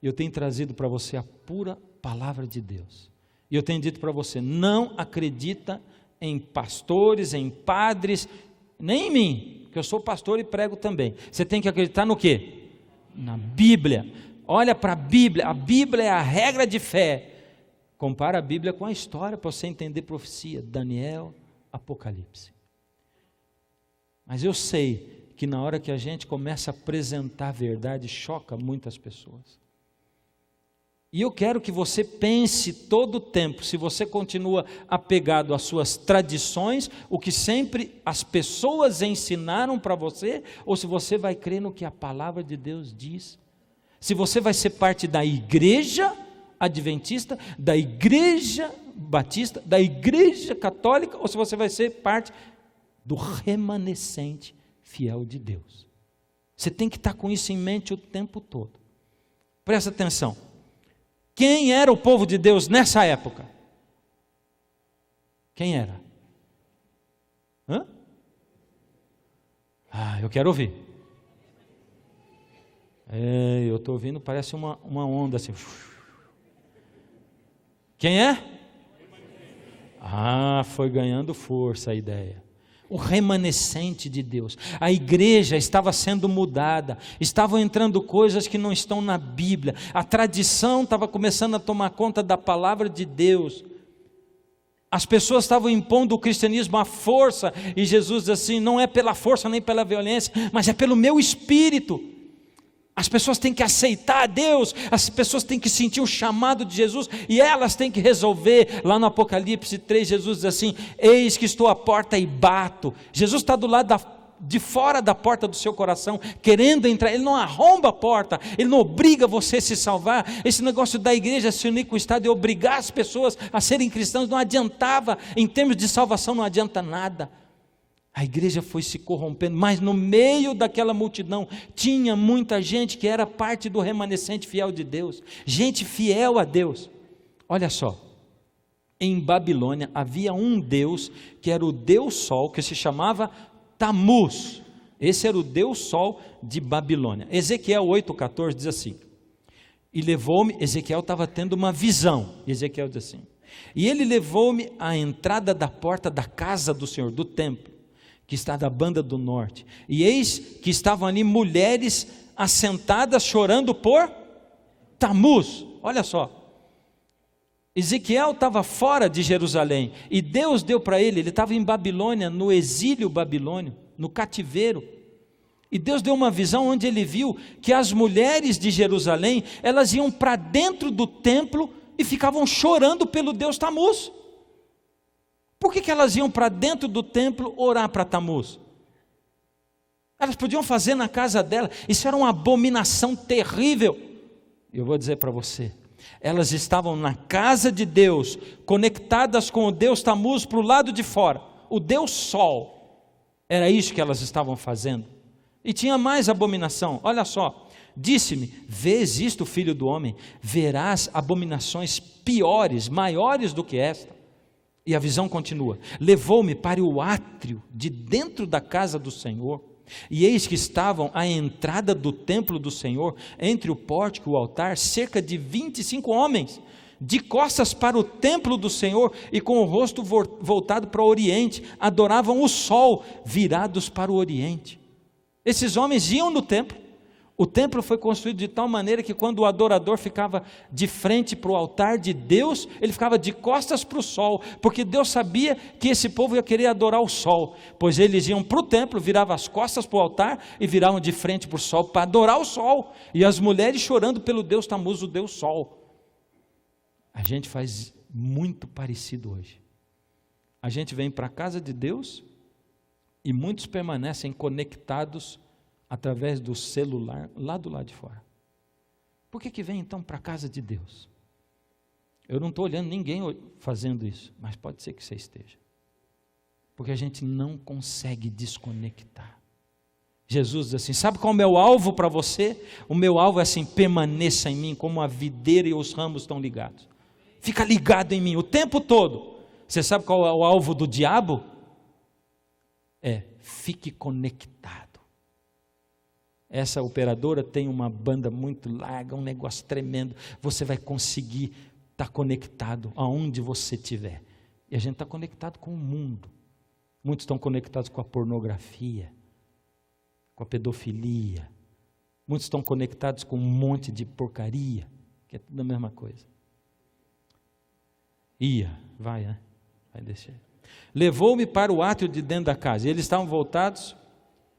Eu tenho trazido para você a pura palavra de Deus. E eu tenho dito para você, não acredita em pastores, em padres, nem em mim, porque eu sou pastor e prego também. Você tem que acreditar no quê? Na Bíblia. Olha para a Bíblia é a regra de fé. Compara a Bíblia com a história para você entender profecia, Daniel, Apocalipse. Mas eu sei que na hora que a gente começa a apresentar a verdade, choca muitas pessoas. E eu quero que você pense todo o tempo, se você continua apegado às suas tradições, o que sempre as pessoas ensinaram para você, ou se você vai crer no que a palavra de Deus diz. Se você vai ser parte da igreja adventista, da igreja batista, da igreja católica, ou se você vai ser parte do remanescente fiel de Deus. Você tem que estar com isso em mente o tempo todo. Presta atenção. Quem era o povo de Deus nessa época? Quem era? Eu quero ouvir. Eu estou ouvindo, parece uma onda assim. Quem é? Foi ganhando força a ideia. O remanescente de Deus. A igreja estava sendo mudada, estavam entrando coisas que não estão na Bíblia, a tradição estava começando a tomar conta da palavra de Deus, as pessoas estavam impondo o cristianismo à força, e Jesus diz assim, não é pela força nem pela violência, mas é pelo meu espírito. As pessoas têm que aceitar a Deus, as pessoas têm que sentir o chamado de Jesus, e elas têm que resolver. Lá no Apocalipse 3, Jesus diz assim: eis que estou à porta e bato. Jesus está do lado de fora da porta do seu coração, querendo entrar. Ele não arromba a porta, ele não obriga você a se salvar. Esse negócio da igreja se unir com o Estado e obrigar as pessoas a serem cristãos não adiantava. Em termos de salvação não adianta nada. A igreja foi se corrompendo, mas no meio daquela multidão tinha muita gente que era parte do remanescente fiel de Deus, gente fiel a Deus. Olha só, em Babilônia havia um Deus que era o Deus Sol, que se chamava Tamuz. Esse era o Deus Sol de Babilônia. Ezequiel 8,14 diz assim: e levou-me, Ezequiel estava tendo uma visão, Ezequiel diz assim: e ele levou-me à entrada da porta da casa do Senhor, do templo, que está da banda do norte, e eis que estavam ali mulheres assentadas chorando por Tamuz. Olha só, Ezequiel estava fora de Jerusalém, e Deus deu para ele estava em Babilônia, no exílio babilônio, no cativeiro, e Deus deu uma visão onde ele viu que as mulheres de Jerusalém, elas iam para dentro do templo, e ficavam chorando pelo Deus Tamuz. Por que elas iam para dentro do templo orar para Tamuz? Elas podiam fazer na casa dela, isso era uma abominação terrível. Eu vou dizer para você, elas estavam na casa de Deus, conectadas com o Deus Tamuz para o lado de fora, o Deus Sol. Era isso que elas estavam fazendo. E tinha mais abominação, olha só. Disse-me: vês isto, filho do homem? Verás abominações piores, maiores do que esta. E a visão continua: levou-me para o átrio de dentro da casa do Senhor, e eis que estavam à entrada do templo do Senhor, entre o pórtico e o altar, cerca de 25 homens, de costas para o templo do Senhor, e com o rosto voltado para o oriente, adoravam o sol, virados para o oriente. Esses homens iam no templo. O templo foi construído de tal maneira que quando o adorador ficava de frente para o altar de Deus, ele ficava de costas para o sol, porque Deus sabia que esse povo ia querer adorar o sol, pois eles iam para o templo, viravam as costas para o altar e viravam de frente para o sol para adorar o sol, e as mulheres chorando pelo Deus Tamuz, o Deus Sol. A gente faz muito parecido hoje. A gente vem para a casa de Deus e muitos permanecem conectados através do celular lá do lado de fora. Por que vem então para a casa de Deus? Eu não estou olhando ninguém fazendo isso, mas pode ser que você esteja, porque a gente não consegue desconectar. Jesus diz assim: sabe qual é o meu alvo para você? O meu alvo é assim: permaneça em mim como a videira e os ramos estão ligados. Fica ligado em mim o tempo todo. Você sabe qual é o alvo do diabo? Fique conectado. Essa operadora tem uma banda muito larga, um negócio tremendo, você vai conseguir estar conectado aonde você estiver. E a gente está conectado com o mundo. Muitos estão conectados com a pornografia, com a pedofilia. Muitos estão conectados com um monte de porcaria, que é tudo a mesma coisa. Vai descer. Levou-me para o átrio de dentro da casa, e eles estavam voltados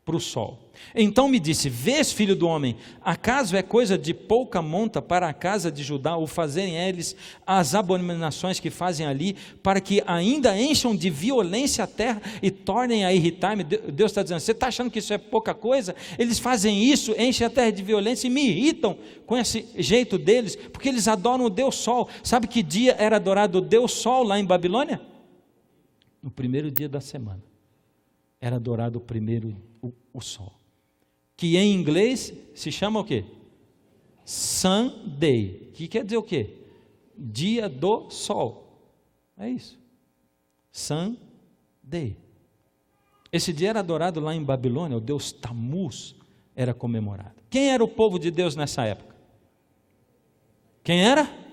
para o sol. Então me disse: vês, filho do homem, acaso é coisa de pouca monta para a casa de Judá o fazerem eles as abominações que fazem ali, para que ainda encham de violência a terra e tornem a irritar-me? Deus está dizendo: você está achando que isso é pouca coisa? Eles fazem isso, enchem a terra de violência e me irritam com esse jeito deles, porque eles adoram o Deus Sol. Sabe que dia era adorado o Deus Sol lá em Babilônia? No primeiro dia da semana era adorado o primeiro o sol, que em inglês se chama o quê? Sunday, que quer dizer o quê? Dia do sol. É isso, Sunday. Esse dia era adorado lá em Babilônia, o Deus Tamuz era comemorado. Quem era o povo de Deus nessa época? Quem era?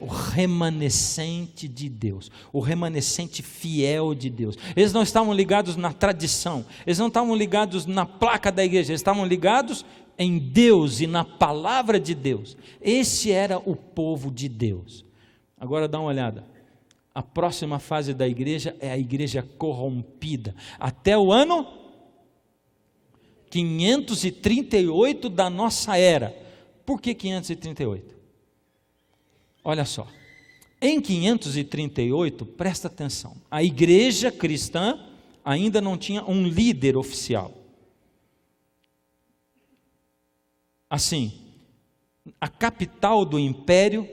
O remanescente de Deus, o remanescente fiel de Deus. Eles não estavam ligados na tradição, eles não estavam ligados na placa da igreja, eles estavam ligados em Deus e na palavra de Deus. Esse era o povo de Deus. Agora dá uma olhada, a próxima fase da igreja é a igreja corrompida, até o ano 538 da nossa era. Por que 538? Olha só, em 538, presta atenção, a igreja cristã ainda não tinha um líder oficial. Assim, a capital do império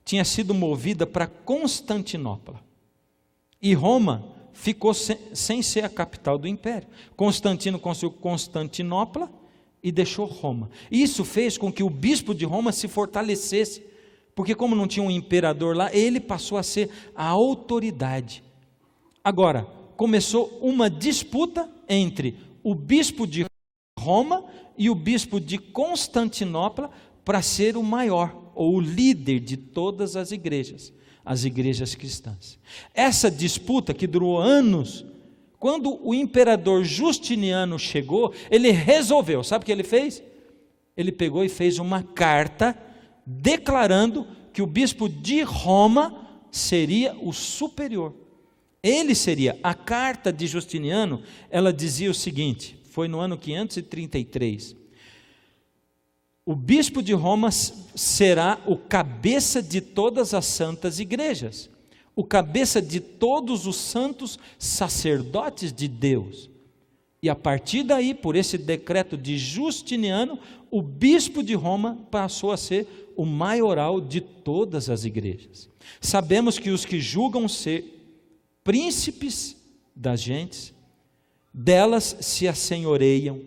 tinha sido movida para Constantinopla, e Roma ficou sem ser a capital do império. Constantino construiu Constantinopla e deixou Roma. Isso fez com que o bispo de Roma se fortalecesse, porque como não tinha um imperador lá, ele passou a ser a autoridade. Agora, começou uma disputa entre o bispo de Roma e o bispo de Constantinopla para ser o maior, ou o líder de todas as igrejas cristãs. Essa disputa que durou anos, quando o imperador Justiniano chegou, ele resolveu, sabe o que ele fez? Ele pegou e fez uma carta declarando que o bispo de Roma seria o superior. Ele seria, a carta de Justiniano, ela dizia o seguinte, foi no ano 533, o bispo de Roma será o cabeça de todas as santas igrejas, o cabeça de todos os santos sacerdotes de Deus. E a partir daí, por esse decreto de Justiniano, o bispo de Roma passou a ser o maioral de todas as igrejas. Sabemos que os que julgam ser príncipes das gentes, delas se assenhoreiam,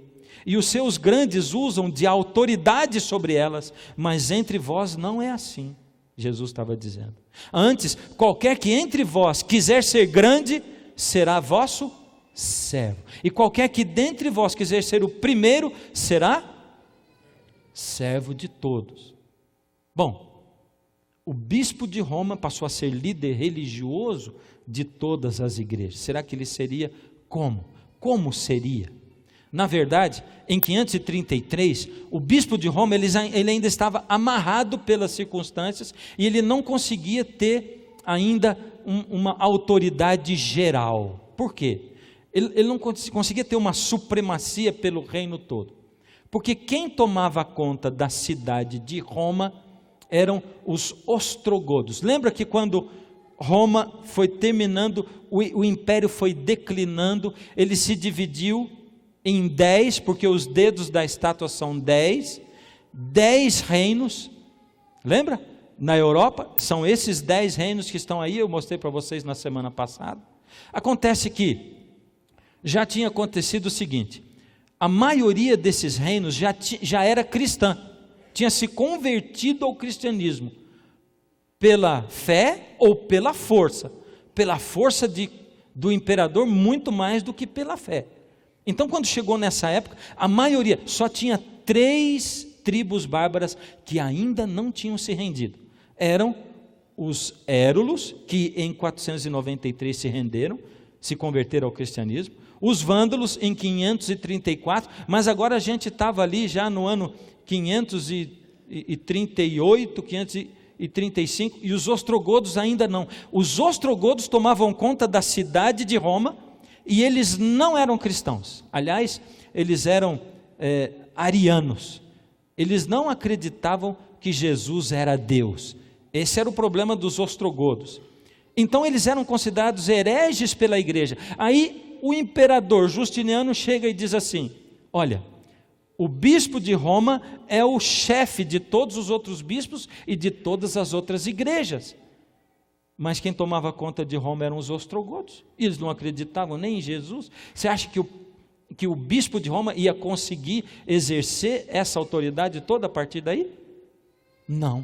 e os seus grandes usam de autoridade sobre elas, mas entre vós não é assim, Jesus estava dizendo. Antes, qualquer que entre vós quiser ser grande, será vosso servo, e qualquer que dentre vós quiser ser o primeiro, será servo de todos. Bom, o bispo de Roma passou a ser líder religioso de todas as igrejas. Será que ele seria como? Como seria? Na verdade, em 533, o bispo de Roma ele ainda estava amarrado pelas circunstâncias e ele não conseguia ter ainda uma autoridade geral. Por quê? Ele não conseguia ter uma supremacia pelo reino todo. Porque quem tomava conta da cidade de Roma eram os ostrogodos. Lembra que quando Roma foi terminando, o império foi declinando, ele se dividiu em 10, porque os dedos da estátua são 10 reinos, lembra? Na Europa, são esses 10 reinos que estão aí, eu mostrei para vocês na semana passada. Acontece que já tinha acontecido o seguinte, a maioria desses reinos já era cristã, tinha se convertido ao cristianismo, pela fé ou pela força do imperador, muito mais do que pela fé. Então, quando chegou nessa época, a maioria, só tinha 3 tribos bárbaras que ainda não tinham se rendido. Eram os Érulos, que em 493 se renderam, se converteram ao cristianismo, os Vândalos em 534, mas agora a gente estava ali já no ano 538, 535, e os ostrogodos ainda não. Os ostrogodos tomavam conta da cidade de Roma, e eles não eram cristãos, aliás, eles eram arianos, eles não acreditavam que Jesus era Deus, esse era o problema dos ostrogodos, então eles eram considerados hereges pela igreja. Aí o imperador Justiniano chega e diz assim, olha, o bispo de Roma é o chefe de todos os outros bispos e de todas as outras igrejas, mas quem tomava conta de Roma eram os ostrogodos, e eles não acreditavam nem em Jesus. Você acha que o bispo de Roma ia conseguir exercer essa autoridade toda a partir daí? Não.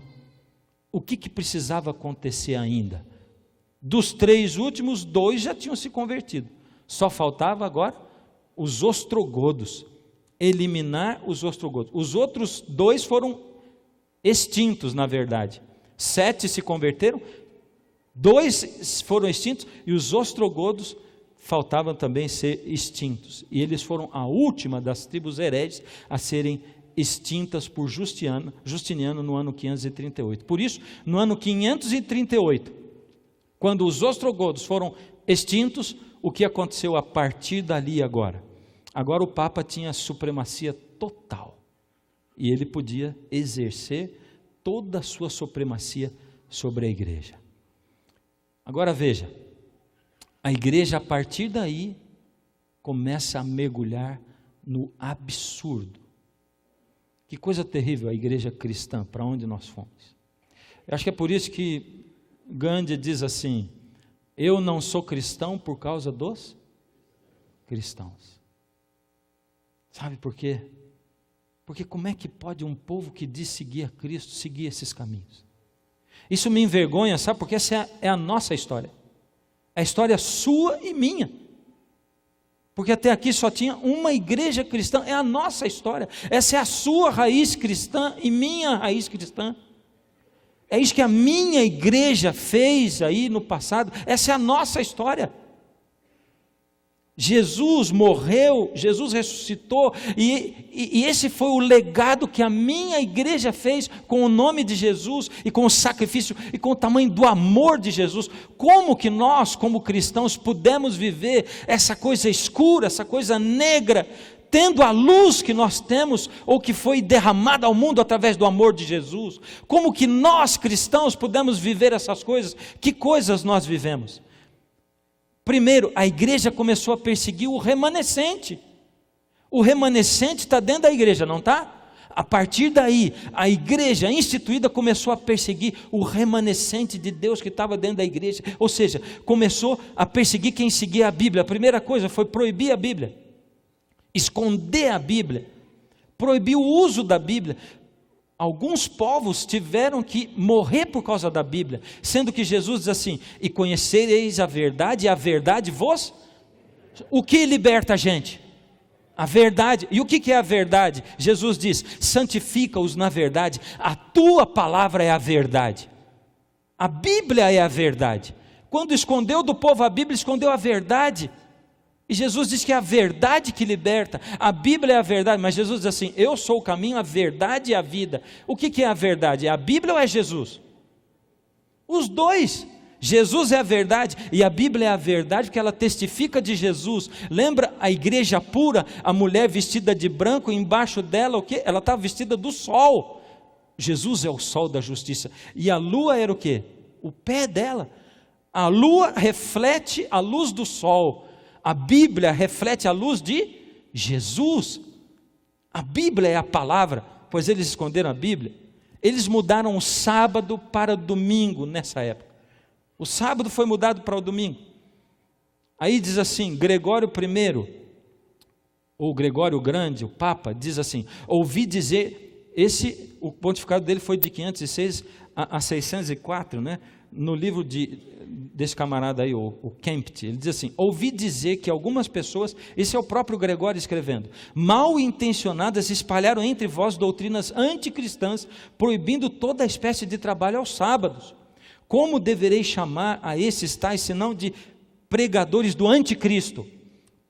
O que precisava acontecer ainda? Dos 3 últimos, 2 já tinham se convertido, só faltava agora os ostrogodos, eliminar os ostrogodos. Os outros 2 foram extintos, na verdade, 7 se converteram, 2 foram extintos, e os ostrogodos faltavam também ser extintos, e eles foram a última das tribos hereges a serem extintas por Justiniano no ano 538. Por isso, no ano 538, quando os ostrogodos foram extintos, o que aconteceu a partir dali agora? Agora o Papa tinha supremacia total, e ele podia exercer toda a sua supremacia sobre a igreja. Agora veja, a igreja a partir daí começa a mergulhar no absurdo. Que coisa terrível a igreja cristã, para onde nós fomos. Eu acho que é por isso que Gandhi diz assim: eu não sou cristão por causa dos cristãos. Sabe por quê? Porque como é que pode um povo que diz seguir a Cristo, seguir esses caminhos? Isso me envergonha, sabe? Porque essa é a nossa história. É a história sua e minha. Porque até aqui só tinha uma igreja cristã, é a nossa história. Essa é a sua raiz cristã e minha raiz cristã. É isso que a minha igreja fez aí no passado, essa é a nossa história. Jesus morreu, Jesus ressuscitou, e esse foi o legado que a minha igreja fez com o nome de Jesus, e com o sacrifício, e com o tamanho do amor de Jesus. Como que nós, como cristãos, pudemos viver essa coisa escura, essa coisa negra, tendo a luz que nós temos, ou que foi derramada ao mundo através do amor de Jesus? Como que nós cristãos pudemos viver essas coisas? Que coisas nós vivemos? Primeiro, a igreja começou a perseguir o remanescente. O remanescente está dentro da igreja, não está? A partir daí, a igreja instituída começou a perseguir o remanescente de Deus que estava dentro da igreja. Ou seja, começou a perseguir quem seguia a Bíblia. A primeira coisa foi proibir a Bíblia, esconder a Bíblia, proibir o uso da Bíblia. Alguns povos tiveram que morrer por causa da Bíblia, sendo que Jesus diz assim: e conhecereis a verdade, e a verdade vos... O que liberta a gente? A verdade. E o que é a verdade? Jesus diz: santifica-os na verdade, a tua palavra é a verdade. A Bíblia é a verdade. Quando escondeu do povo a Bíblia, escondeu a verdade. E Jesus diz que é a verdade que liberta. A Bíblia é a verdade, mas Jesus diz assim: eu sou o caminho, a verdade e a vida. O que é a verdade? É a Bíblia ou é Jesus? Os dois. Jesus é a verdade e a Bíblia é a verdade, porque ela testifica de Jesus. Lembra a igreja pura, a mulher vestida de branco, embaixo dela o quê? Ela estava vestida do sol. Jesus é o sol da justiça. E a lua era o quê? O pé dela. A lua reflete a luz do sol. A Bíblia reflete a luz de Jesus. A Bíblia é a palavra. Pois eles esconderam a Bíblia. Eles mudaram o sábado para domingo nessa época. O sábado foi mudado para o domingo. Aí diz assim, Gregório I, ou Gregório o Grande, o Papa, diz assim: ouvi dizer, o pontificado dele foi de 506 a 604, né? No livro desse camarada aí, o Kempt, ele diz assim: ouvi dizer que algumas pessoas, esse é o próprio Gregório escrevendo, mal intencionadas espalharam entre vós doutrinas anticristãs, proibindo toda espécie de trabalho aos sábados. Como deverei chamar a esses tais, senão de pregadores do anticristo?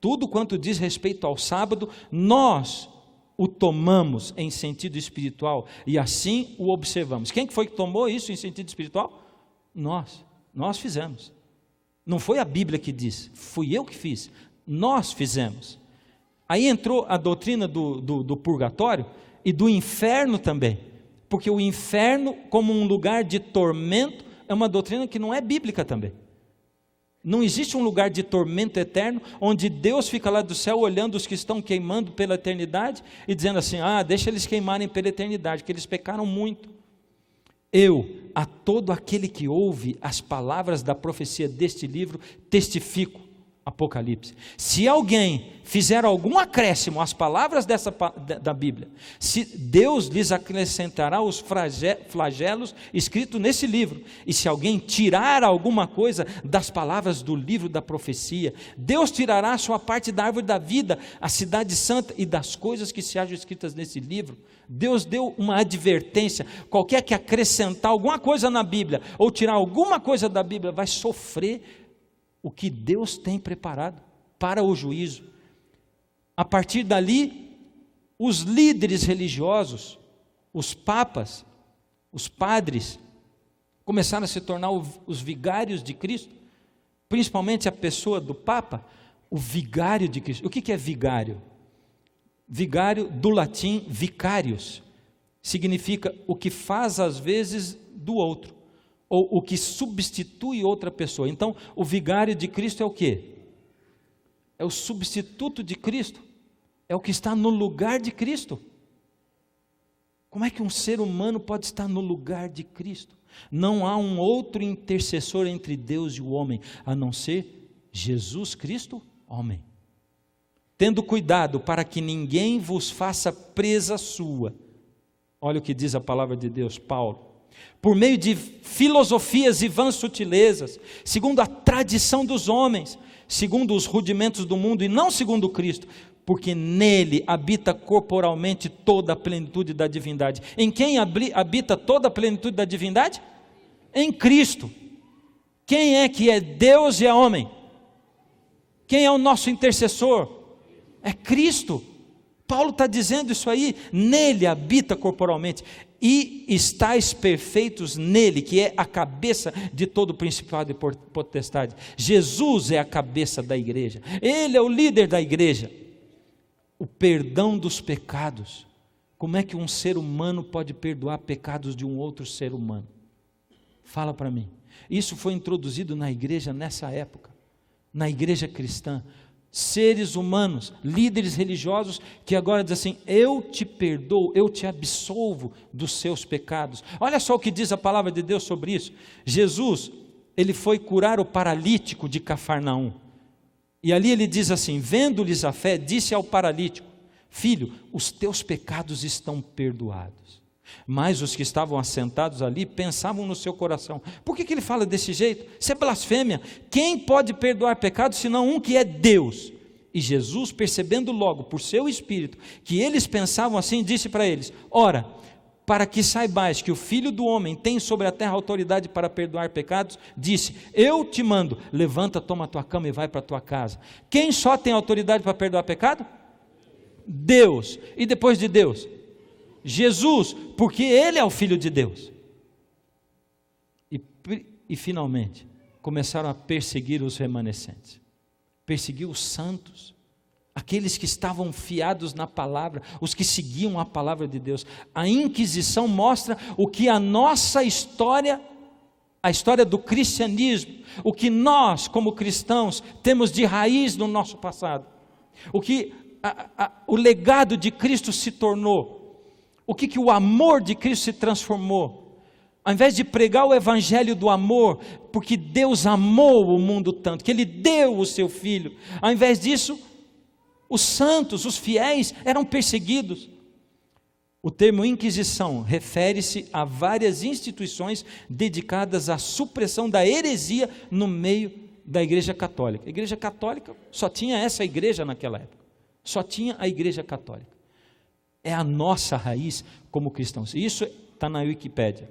Tudo quanto diz respeito ao sábado, nós o tomamos em sentido espiritual, e assim o observamos. Quem que foi que tomou isso em sentido espiritual? Nós fizemos. Não foi a Bíblia que diz, fui eu que fiz, nós fizemos. Aí entrou a doutrina do purgatório e do inferno também, porque o inferno como um lugar de tormento é uma doutrina que não é bíblica também. Não existe um lugar de tormento eterno, onde Deus fica lá do céu olhando os que estão queimando pela eternidade e dizendo assim: deixa eles queimarem pela eternidade, porque eles pecaram muito. A todo aquele que ouve as palavras da profecia deste livro, testifico, Apocalipse. Se alguém fizer algum acréscimo às palavras da Bíblia, se Deus lhes acrescentará os flagelos escritos nesse livro, e se alguém tirar alguma coisa das palavras do livro da profecia, Deus tirará a sua parte da árvore da vida, a cidade santa, e das coisas que se acham escritas nesse livro. Deus deu uma advertência: qualquer que acrescentar alguma coisa na Bíblia, ou tirar alguma coisa da Bíblia, vai sofrer o que Deus tem preparado para o juízo. A partir dali, os líderes religiosos, os papas, os padres, começaram a se tornar os vigários de Cristo, principalmente a pessoa do Papa, o vigário de Cristo. O que é vigário? Vigário, do latim vicarius, significa o que faz às vezes do outro, ou o que substitui outra pessoa. Então, o vigário de Cristo é o quê? É o substituto de Cristo, é o que está no lugar de Cristo. Como é que um ser humano pode estar no lugar de Cristo? Não há um outro intercessor entre Deus e o homem, a não ser Jesus Cristo, homem. Tendo cuidado para que ninguém vos faça presa sua. Olha o que diz a palavra de Deus, Paulo. Por meio de filosofias e vãs sutilezas, segundo a tradição dos homens, segundo os rudimentos do mundo e não segundo Cristo, porque nele habita corporalmente toda a plenitude da divindade. Em quem habita toda a plenitude da divindade? Em Cristo. Quem é que é Deus e é homem? Quem é o nosso intercessor? É Cristo. Paulo está dizendo isso aí, nele habita corporalmente, e estáis perfeitos nele, que é a cabeça de todo principado e potestade. Jesus é a cabeça da igreja, ele é o líder da igreja. O perdão dos pecados. Como é que um ser humano pode perdoar pecados de um outro ser humano? Fala para mim. Isso foi introduzido na igreja nessa época, na igreja cristã. Seres humanos, líderes religiosos, que agora dizem assim, eu te perdoo, eu te absolvo dos seus pecados. Olha só o que diz a palavra de Deus sobre isso. Jesus, ele foi curar o paralítico de Cafarnaum, e ali ele diz assim, vendo-lhes a fé, disse ao paralítico, filho, os teus pecados estão perdoados. Mas os que estavam assentados ali pensavam no seu coração, por que ele fala desse jeito? Isso é blasfêmia. Quem pode perdoar pecados senão um que é Deus? E Jesus, percebendo logo por seu espírito que eles pensavam assim, disse para eles, ora, para que saibais que o Filho do Homem tem sobre a terra autoridade para perdoar pecados, disse, eu te mando, levanta, toma a tua cama e vai para a tua casa. Quem só tem autoridade para perdoar pecado? Deus. E depois de Deus? Jesus, porque Ele é o Filho de Deus. E finalmente, começaram a perseguir os remanescentes, perseguir os santos, aqueles que estavam fiados na palavra, os que seguiam a palavra de Deus. A Inquisição mostra o que a nossa história, a história do cristianismo, o que nós como cristãos temos de raiz no nosso passado, o que o legado de Cristo se tornou, o que o amor de Cristo se transformou. Ao invés de pregar o evangelho do amor, porque Deus amou o mundo tanto, que Ele deu o seu Filho, ao invés disso, os santos, os fiéis eram perseguidos. O termo Inquisição refere-se a várias instituições dedicadas à supressão da heresia no meio da igreja católica. A igreja católica só tinha essa igreja naquela época, só tinha a igreja católica. É a nossa raiz como cristãos. Isso está na Wikipédia.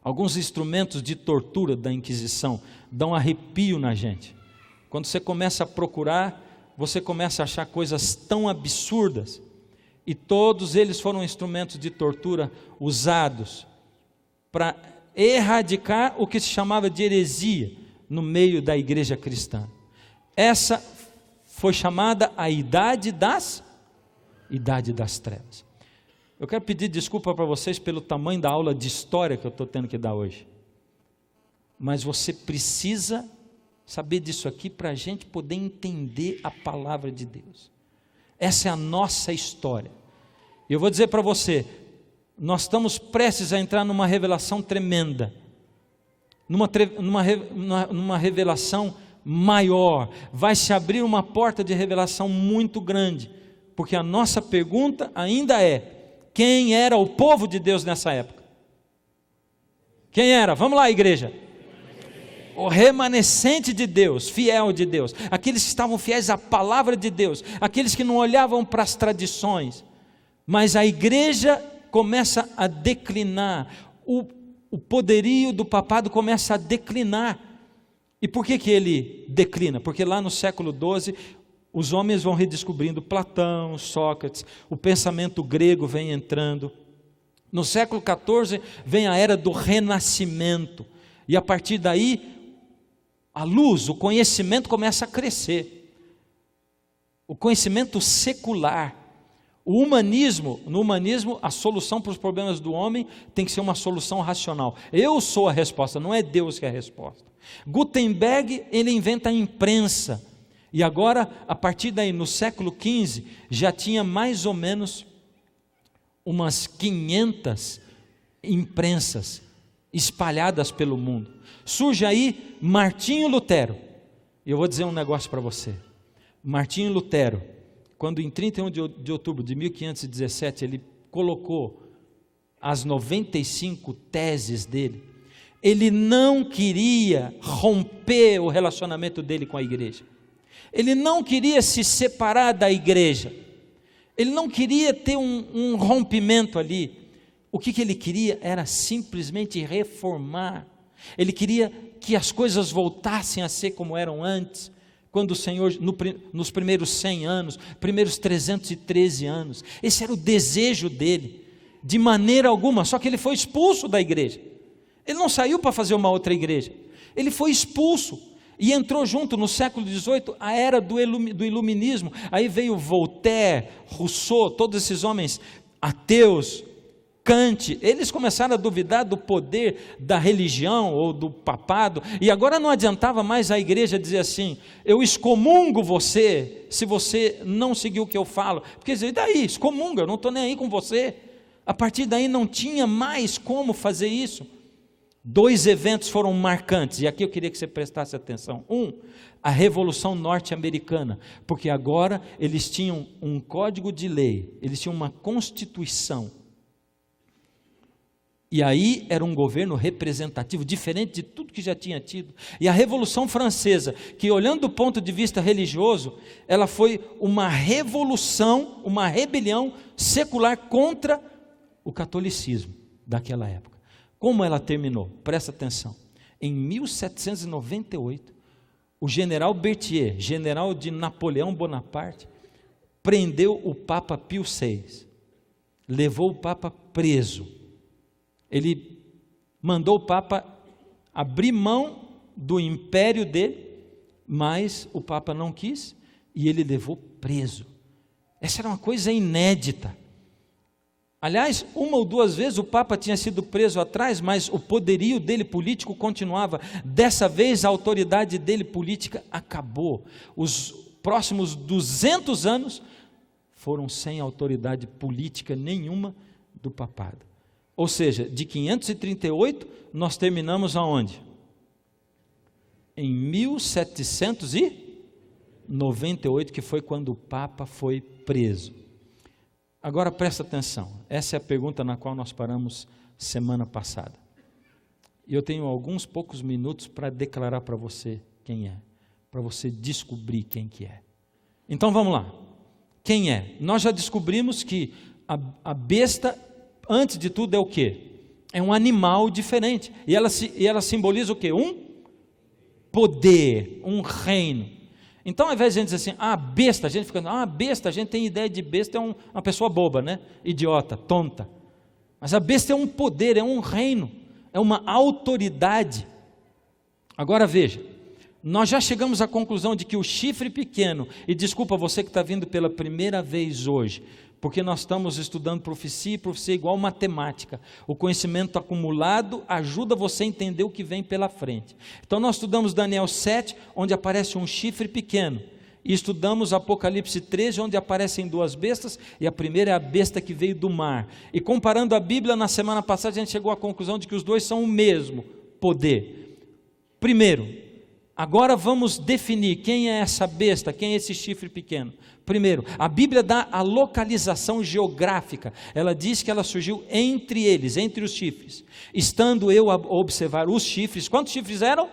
Alguns instrumentos de tortura da Inquisição dão arrepio na gente. Quando você começa a procurar, você começa a achar coisas tão absurdas. E todos eles foram instrumentos de tortura usados para erradicar o que se chamava de heresia no meio da igreja cristã. Essa foi chamada a Idade das Trevas. Eu quero pedir desculpa para vocês pelo tamanho da aula de história que eu estou tendo que dar hoje. Mas você precisa saber disso aqui para a gente poder entender a palavra de Deus. Essa é a nossa história. E eu vou dizer para você, nós estamos prestes a entrar numa revelação tremenda, numa revelação maior. Vai se abrir uma porta de revelação muito grande, porque a nossa pergunta ainda é, quem era o povo de Deus nessa época? Quem era? Vamos lá, igreja. O remanescente de Deus, fiel de Deus, aqueles que estavam fiéis à palavra de Deus, aqueles que não olhavam para as tradições. Mas a igreja começa a declinar, o poderio do papado começa a declinar. E por que ele declina? Porque lá no século XII, os homens vão redescobrindo Platão, Sócrates, o pensamento grego vem entrando. No século XIV vem a era do Renascimento, e a partir daí, a luz, o conhecimento começa a crescer. O conhecimento secular. No humanismo, a solução para os problemas do homem tem que ser uma solução racional. Eu sou a resposta, não é Deus que é a resposta. Gutenberg, ele inventa a imprensa. E agora, a partir daí, no século XV, já tinha mais ou menos umas 500 imprensas espalhadas pelo mundo. Surge aí Martinho Lutero. E eu vou dizer um negócio para você. Martinho Lutero, quando em 31 de outubro de 1517 ele colocou as 95 teses dele, ele não queria romper o relacionamento dele com a igreja. Ele não queria se separar da igreja. Ele não queria ter um rompimento ali. O que ele queria era simplesmente reformar. Ele queria que as coisas voltassem a ser como eram antes, quando o Senhor, nos primeiros 100 anos, primeiros 313 anos, esse era o desejo dele, de maneira alguma, só que ele foi expulso da igreja. Ele não saiu para fazer uma outra igreja, ele foi expulso, e entrou junto no século XVIII, a era do iluminismo, aí veio Voltaire, Rousseau, todos esses homens ateus, Kant, eles começaram a duvidar do poder da religião ou do papado, e agora não adiantava mais a igreja dizer assim, eu excomungo você, se você não seguir o que eu falo, porque e daí, excomunga, eu não estou nem aí com você. A partir daí não tinha mais como fazer isso. 2 eventos foram marcantes, e aqui eu queria que você prestasse atenção. A Revolução Norte-Americana, porque agora eles tinham um código de lei, eles tinham uma constituição, e aí era um governo representativo, diferente de tudo que já tinha tido. E a Revolução Francesa, que olhando do ponto de vista religioso, ela foi uma revolução, uma rebelião secular contra o catolicismo daquela época. Como ela terminou? Presta atenção. Em 1798, o general Berthier, general de Napoleão Bonaparte, prendeu o Papa Pio VI, levou o Papa preso. Ele mandou o Papa abrir mão do império dele, mas o Papa não quis e ele levou preso. Essa era uma coisa inédita. Aliás, 1 ou 2 vezes o Papa tinha sido preso atrás, mas o poderio dele político continuava. Dessa vez a autoridade dele política acabou. Os próximos 200 anos foram sem autoridade política nenhuma do papado. Ou seja, de 538 nós terminamos aonde? Em 1798, que foi quando o Papa foi preso. Agora presta atenção, essa é a pergunta na qual nós paramos semana passada. E eu tenho alguns poucos minutos para declarar para você quem é, para você descobrir quem que é. Então vamos lá, quem é? Nós já descobrimos que a besta, antes de tudo, é o quê? É um animal diferente. E ela simboliza o quê? Um poder, um reino. Então, ao invés de a gente dizer assim, besta, a gente fica, besta, a gente tem ideia de besta, é uma pessoa boba, né? Idiota, tonta. Mas a besta é um poder, é um reino, é uma autoridade. Agora veja, nós já chegamos à conclusão de que o chifre pequeno, e desculpa você que está vindo pela primeira vez hoje, porque nós estamos estudando profecia, e profecia é igual matemática. O conhecimento acumulado ajuda você a entender o que vem pela frente. Então nós estudamos Daniel 7, onde aparece um chifre pequeno. E estudamos Apocalipse 13, onde aparecem 2 bestas, e a primeira é a besta que veio do mar. E comparando a Bíblia, na semana passada a gente chegou à conclusão de que os dois são o mesmo poder. Primeiro, agora vamos definir quem é essa besta, quem é esse chifre pequeno. Primeiro, a Bíblia dá a localização geográfica, ela diz que ela surgiu entre eles, entre os chifres. Estando eu a observar os chifres, quantos chifres eram?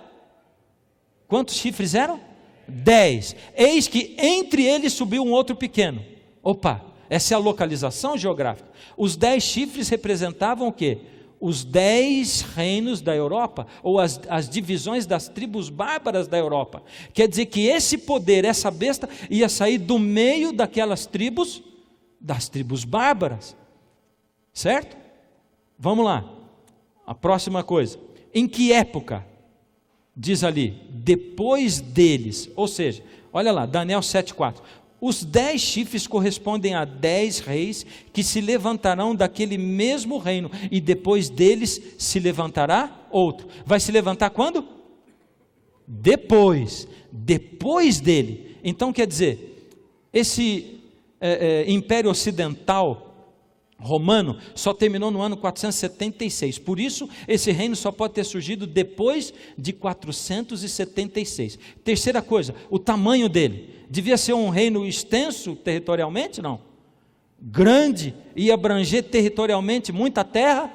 10. Eis que entre eles subiu um outro pequeno. Opa, essa é a localização geográfica. Os 10 chifres representavam o quê? Os 10 reinos da Europa, ou as divisões das tribos bárbaras da Europa. Quer dizer que esse poder, essa besta, ia sair do meio daquelas tribos, das tribos bárbaras. Certo? Vamos lá. A próxima coisa. Em que época? Diz ali, depois deles. Ou seja, olha lá, Daniel 7,4. Os 10 chifres correspondem a 10 reis que se levantarão daquele mesmo reino, e depois deles se levantará outro. Vai se levantar quando? Depois dele. Então quer dizer, esse Império Ocidental Romano só terminou no ano 476, por isso esse reino só pode ter surgido depois de 476. Terceira coisa, o tamanho dele. Devia ser um reino extenso territorialmente? Não. Grande e abranger territorialmente muita terra?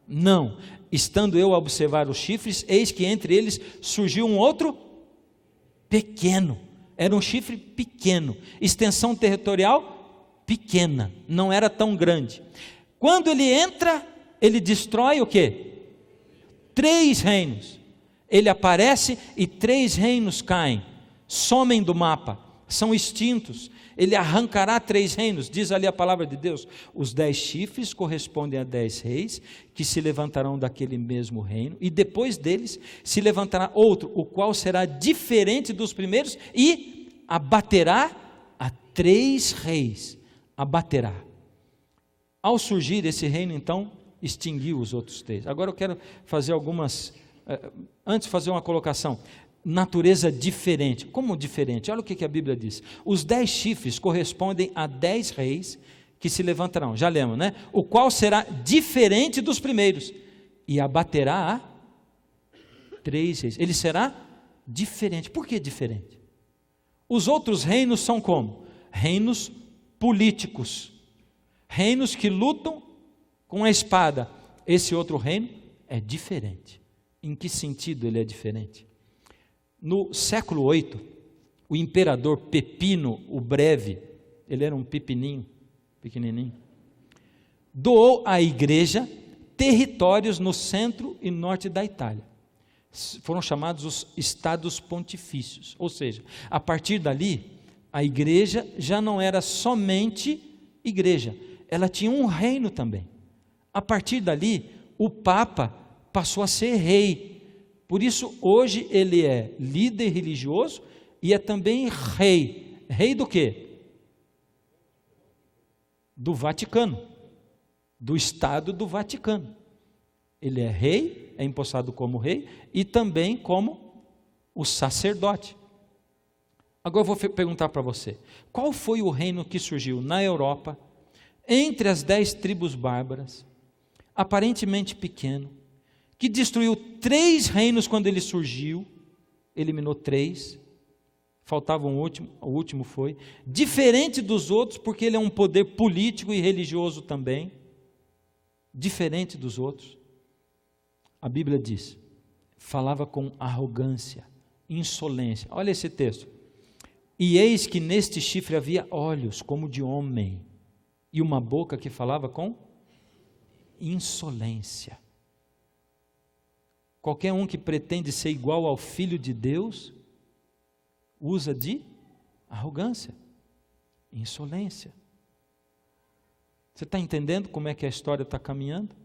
Não. Estando eu a observar os chifres, eis que entre eles surgiu um outro pequeno. Era um chifre pequeno. Extensão territorial pequena. Não era tão grande. Quando ele entra, ele destrói o quê? 3 reinos. Ele aparece e 3 reinos caem. Somem do mapa. São extintos. Ele arrancará 3 reinos, diz ali a palavra de Deus. Os 10 chifres correspondem a 10 reis, que se levantarão daquele mesmo reino, e depois deles se levantará outro, o qual será diferente dos primeiros, e abaterá a 3 reis. Abaterá. Ao surgir esse reino, então, extinguiu os outros 3. Agora eu quero fazer antes fazer uma colocação. Natureza diferente. Como diferente? Olha o que a Bíblia diz. Os 10 chifres correspondem a 10 reis que se levantarão. Já lemos, né? O qual será diferente dos primeiros e abaterá a 3 reis. Ele será diferente. Por que diferente? Os outros reinos são como? Reinos políticos. Reinos que lutam com a espada. Esse outro reino é diferente. Em que sentido ele é diferente? No século VIII, o imperador Pepino o Breve, ele era um pequenininho, doou à igreja territórios no centro e norte da Itália. Foram chamados os estados pontifícios, ou seja, a partir dali, a igreja já não era somente igreja, ela tinha um reino também. A partir dali, o Papa passou a ser rei. Por isso, hoje ele é líder religioso e é também rei. Rei do quê? Do Vaticano, do Estado do Vaticano. Ele é rei, é empossado como rei e também como o sacerdote. Agora eu vou perguntar para você, qual foi o reino que surgiu na Europa, entre as 10 tribos bárbaras, aparentemente pequeno, que destruiu 3 reinos quando ele surgiu, eliminou 3, faltava um último, o último foi, diferente dos outros, porque ele é um poder político e religioso também, diferente dos outros. A Bíblia diz, falava com arrogância, insolência. Olha esse texto. E eis que neste chifre havia olhos como de homem, e uma boca que falava com insolência. Qualquer um que pretende ser igual ao Filho de Deus, usa de arrogância, insolência. Você está entendendo como é que a história está caminhando?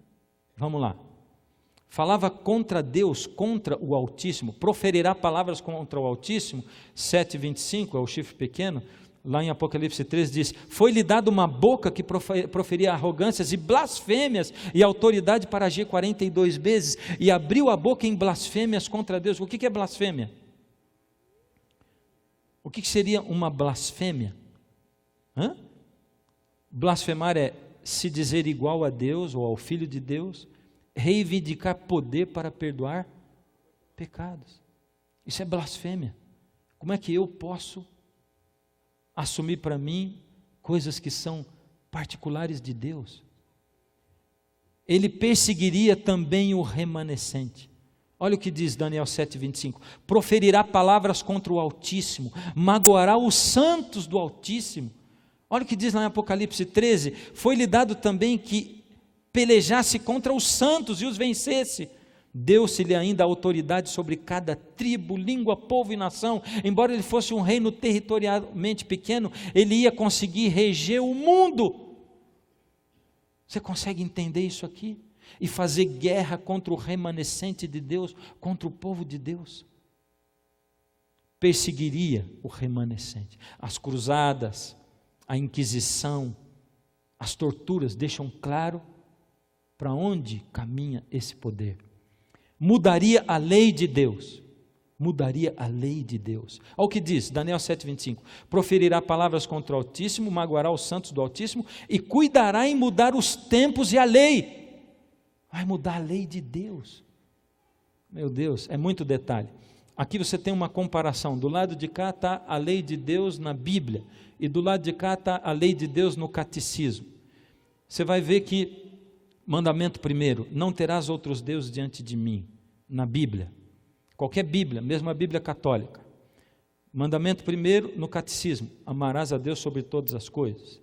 Vamos lá. Falava contra Deus, contra o Altíssimo, proferirá palavras contra o Altíssimo, 7,25, é o chifre pequeno, lá em Apocalipse 3 diz, foi-lhe dada uma boca que proferia arrogâncias e blasfêmias, e autoridade para agir 42 vezes, e abriu a boca em blasfêmias contra Deus. O que é blasfêmia? O que seria uma blasfêmia? Blasfemar é se dizer igual a Deus, ou ao Filho de Deus, reivindicar poder para perdoar pecados. Isso é blasfêmia. Como é que eu posso assumir para mim coisas que são particulares de Deus? Ele perseguiria também o remanescente. Olha o que diz Daniel 7,25. Proferirá palavras contra o Altíssimo, magoará os santos do Altíssimo. Olha o que diz lá em Apocalipse 13. Foi-lhe dado também que pelejasse contra os santos e os vencesse. Deu-se-lhe ainda a autoridade sobre cada tribo, língua, povo e nação. Embora ele fosse um reino territorialmente pequeno, ele ia conseguir reger o mundo. Você consegue entender isso aqui? E fazer guerra contra o remanescente de Deus, contra o povo de Deus. perseguiria o remanescente. As cruzadas, a Inquisição, as torturas deixam claro para onde caminha esse poder. Mudaria a lei de Deus. Mudaria a lei de Deus. Olha o que diz, Daniel 7,25. Proferirá palavras contra o Altíssimo, magoará os santos do Altíssimo e cuidará em mudar os tempos e a lei. Vai mudar a lei de Deus. Meu Deus, é muito detalhe. Aqui você tem uma comparação. Do lado de cá está a lei de Deus na Bíblia. E do lado de cá está a lei de Deus no catecismo. Você vai ver que, mandamento primeiro, não terás outros deuses diante de mim, na Bíblia. Qualquer Bíblia, mesmo a Bíblia católica. Mandamento primeiro no catecismo, amarás a Deus sobre todas as coisas.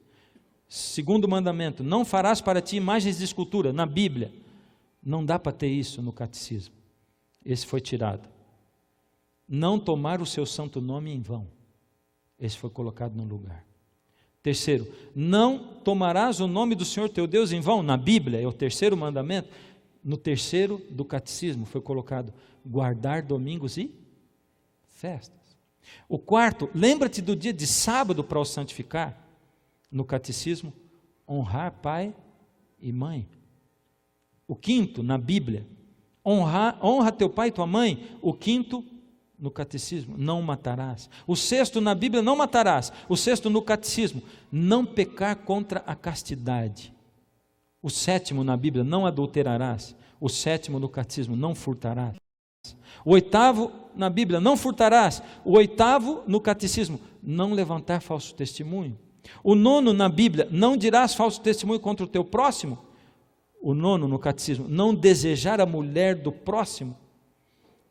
Segundo mandamento, não farás para ti imagens de escultura, na Bíblia. Não dá para ter isso no catecismo. Esse foi tirado. Não tomar o seu santo nome em vão. Esse foi colocado no lugar. Terceiro, não tomarás o nome do Senhor teu Deus em vão, na Bíblia, é o terceiro mandamento. No terceiro do catecismo foi colocado, guardar domingos e festas. O quarto, lembra-te do dia de sábado para o santificar, no catecismo, honrar pai e mãe. O quinto, na Bíblia, honra teu pai e tua mãe. O quinto, no catecismo, não matarás. O sexto na Bíblia, não matarás. O sexto no catecismo, não pecar contra a castidade. O sétimo na Bíblia, não adulterarás. O sétimo no catecismo, não furtarás. O oitavo na Bíblia, não furtarás. O oitavo no catecismo, não levantar falso testemunho. O nono na Bíblia, não dirás falso testemunho contra o teu próximo. O nono no catecismo, não desejar a mulher do próximo.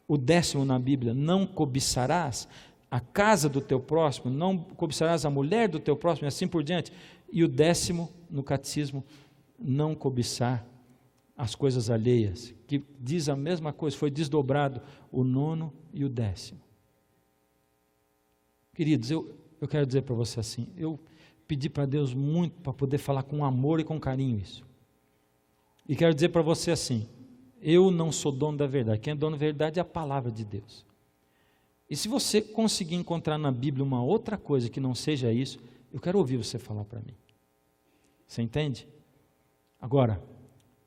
O décimo na Bíblia, não cobiçarás a casa do teu próximo, não cobiçarás a mulher do teu próximo, e assim por diante. E o décimo no catecismo, não cobiçar as coisas alheias, que diz a mesma coisa, foi desdobrado o nono e o décimo. Queridos, eu quero dizer para você assim, eu pedi para Deus muito para poder falar com amor e com carinho isso. E quero dizer para você assim, eu não sou dono da verdade, quem é dono da verdade é a palavra de Deus. E se você conseguir encontrar na Bíblia uma outra coisa que não seja isso, eu quero ouvir você falar para mim. Você entende? Agora,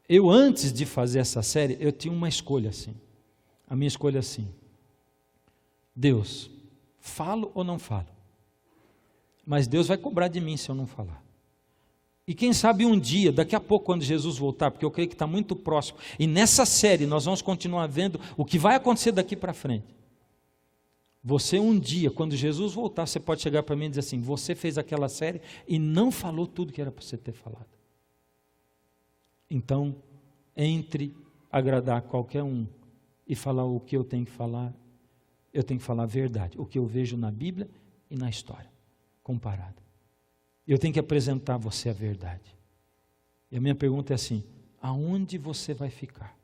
eu antes de fazer essa série, eu tinha uma escolha assim. A minha escolha é assim. Deus, falo ou não falo? Mas Deus vai cobrar de mim se eu não falar. E quem sabe um dia, daqui a pouco quando Jesus voltar, porque eu creio que está muito próximo, e nessa série nós vamos continuar vendo o que vai acontecer daqui para frente. Você um dia, quando Jesus voltar, você pode chegar para mim e dizer assim, você fez aquela série e não falou tudo que era para você ter falado. Então, entre agradar qualquer um e falar o que eu tenho que falar, eu tenho que falar a verdade, o que eu vejo na Bíblia e na história, comparado. Eu tenho que apresentar a você a verdade. E a minha pergunta é assim, aonde você vai ficar?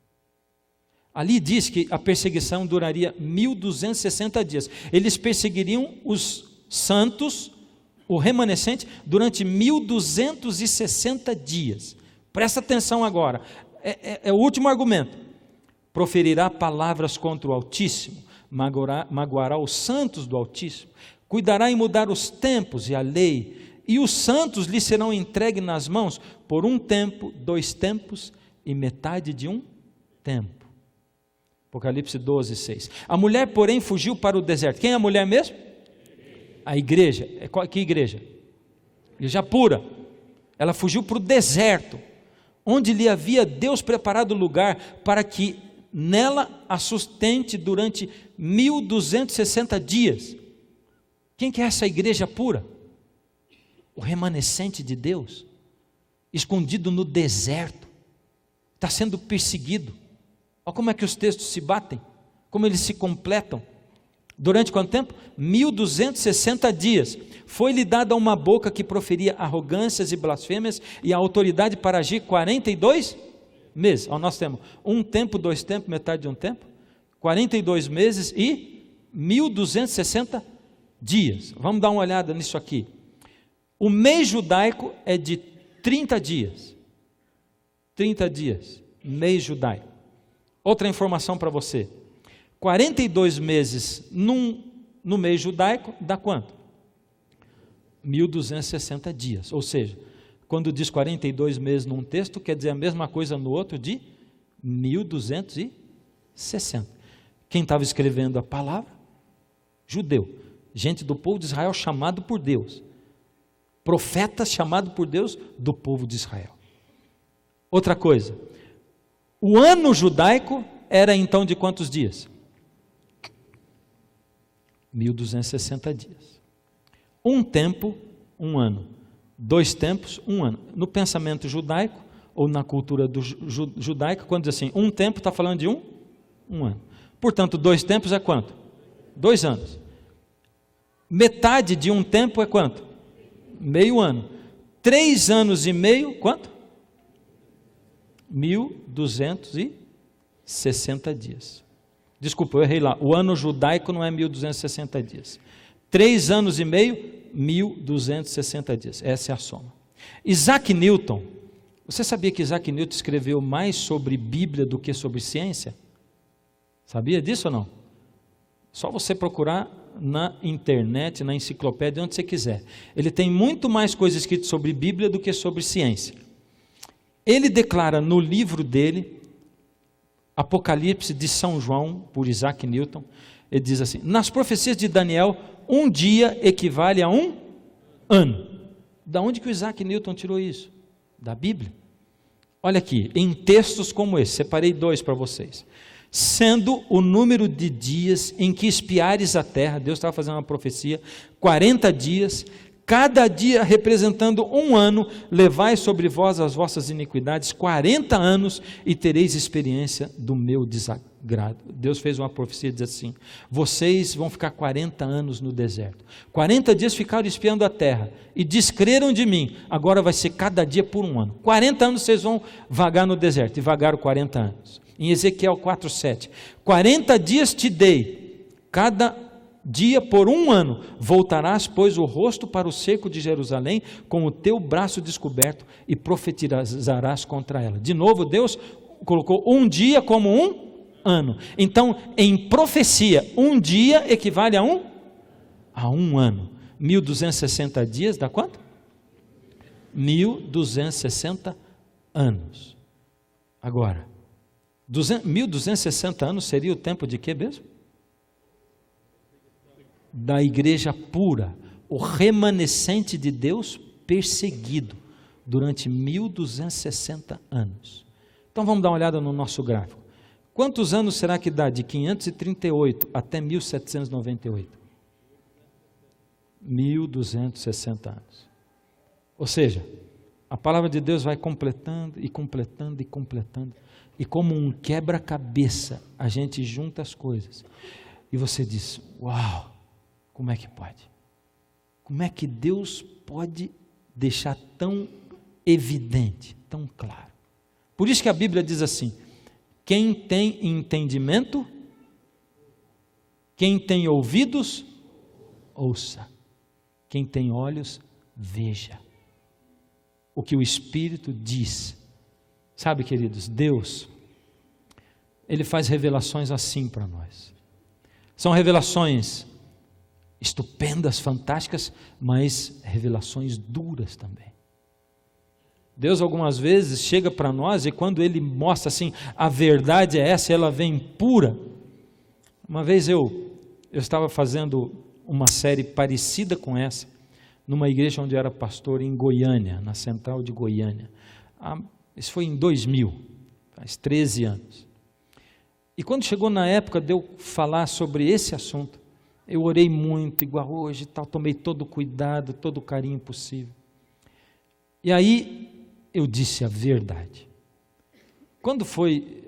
Ali diz que a perseguição duraria 1260 dias. Eles perseguiriam os santos, o remanescente, durante 1260 dias. Presta atenção agora, é o último argumento. Proferirá palavras contra o Altíssimo, magoará os santos do Altíssimo, cuidará em mudar os tempos e a lei, e os santos lhe serão entregues nas mãos por um tempo, 2 tempos e metade de um tempo. Apocalipse 12, 6. A mulher, porém, fugiu para o deserto. Quem é a mulher mesmo? A igreja. Que igreja? Igreja pura. Ela fugiu para o deserto, onde lhe havia Deus preparado lugar para que nela a sustente durante 1260 dias. Quem que é essa igreja pura? O remanescente de Deus, escondido no deserto, está sendo perseguido. Olha como é que os textos se batem, como eles se completam. Durante quanto tempo? 1260 dias. Foi-lhe dada uma boca que proferia arrogâncias e blasfêmias e a autoridade para agir 42 meses. Ó, nós temos 1 tempo, 2 tempos, metade de um tempo, 42 meses e 1260 dias. Vamos dar uma olhada nisso aqui. O mês judaico é de 30 dias. 30 dias, mês judaico. Outra informação para você. 42 meses no mês judaico, dá quanto? 1260 dias. Ou seja, quando diz 42 meses num texto, quer dizer a mesma coisa no outro de 1260. Quem estava escrevendo a palavra? Judeu. Gente do povo de Israel chamado por Deus. Profetas chamados por Deus do povo de Israel. Outra coisa. O ano judaico era então de quantos dias? 1260 dias. Um tempo, um ano. 2 tempos, um ano. No pensamento judaico, ou na cultura judaica, quando diz assim, um tempo está falando de um ano. Portanto, 2 tempos é quanto? 2 anos. Metade de um tempo é quanto? Meio ano. 3 anos e meio, quanto? 1260 dias. Desculpa, eu errei lá. O ano judaico não é 1260 dias. 3 anos e meio, 1260 dias. Essa é a soma. Isaac Newton, você sabia que Isaac Newton escreveu mais sobre Bíblia do que sobre ciência? Sabia disso ou não? Só você procurar na internet, na enciclopédia, onde você quiser. Ele tem muito mais coisas escritas sobre Bíblia do que sobre ciência. Ele declara no livro dele, Apocalipse de São João, por Isaac Newton, ele diz assim, nas profecias de Daniel, um dia equivale a um ano. Da onde que o Isaac Newton tirou isso? Da Bíblia. Olha aqui, em textos como esse, separei 2 para vocês. Sendo o número de dias em que espiares a terra, Deus estava fazendo uma profecia, 40 dias, cada dia representando um ano, levai sobre vós as vossas iniquidades 40 anos e tereis experiência do meu desagrado. Deus fez uma profecia e diz assim, vocês vão ficar 40 anos no deserto, 40 dias ficaram espiando a terra e descreram de mim, agora vai ser cada dia por um ano, 40 anos vocês vão vagar no deserto, e vagaram 40 anos. Em Ezequiel 4:7, 40 dias te dei, cada dia por um ano, voltarás, pois, o rosto para o cerco de Jerusalém, com o teu braço descoberto, e profetizarás contra ela. De novo, Deus colocou um dia como um ano. Então, em profecia, um dia equivale a um ano. 1260 dias dá quanto? 1260 anos. Agora, 1260 anos seria o tempo de quê mesmo? Da igreja pura, o remanescente de Deus perseguido durante 1260 anos. Então vamos dar uma olhada no nosso gráfico. Quantos anos será que dá de 538 até 1798? 1260 anos. Ou seja, a palavra de Deus vai completando e completando e completando. E como um quebra-cabeça, a gente junta as coisas. E você diz, uau, como é que pode? Como é que Deus pode deixar tão evidente, tão claro? Por isso que a Bíblia diz assim, quem tem entendimento, quem tem ouvidos, ouça. Quem tem olhos, veja. O que o Espírito diz. Sabe, queridos, Deus, Ele faz revelações assim para nós. São revelações estupendas, fantásticas, mas revelações duras também. Deus algumas vezes chega para nós e quando Ele mostra assim, a verdade é essa, ela vem pura. Uma vez eu estava fazendo uma série parecida com essa, numa igreja onde eu era pastor em Goiânia, na central de Goiânia. Isso foi em 2000, faz 13 anos. E quando chegou na época de eu falar sobre esse assunto, eu orei muito, igual hoje, tomei todo o cuidado, todo o carinho possível. E aí eu disse a verdade. Quando foi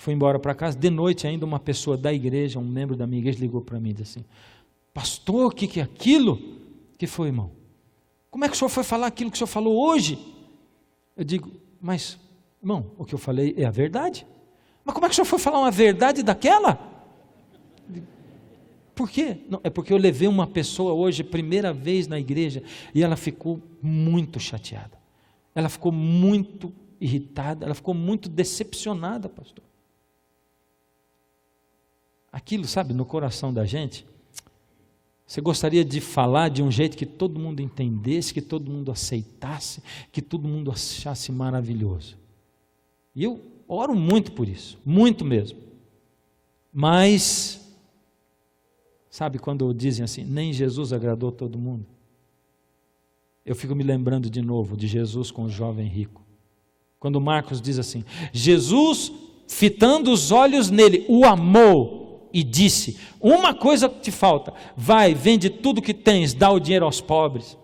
embora para casa, de noite ainda uma pessoa da igreja, um membro da minha igreja ligou para mim e disse assim, pastor, o que é aquilo? Que foi, irmão? Como é que o senhor foi falar aquilo que o senhor falou hoje? Eu digo, mas, irmão, o que eu falei é a verdade. Mas como é que o senhor foi falar uma verdade daquela? Por quê? Não, é porque eu levei uma pessoa hoje, primeira vez na igreja, e ela ficou muito chateada. Ela ficou muito irritada, ela ficou muito decepcionada, pastor. Aquilo, sabe, no coração da gente, Você gostaria de falar de um jeito que todo mundo entendesse, que todo mundo aceitasse, que todo mundo achasse maravilhoso. E eu oro muito por isso, muito mesmo. Mas, sabe quando dizem assim, nem Jesus agradou todo mundo? Eu fico me lembrando de novo de Jesus com o jovem rico. Quando Marcos diz assim, Jesus, fitando os olhos nele, o amou e disse, uma coisa te falta, vai, vende tudo que tens, dá o dinheiro aos pobres.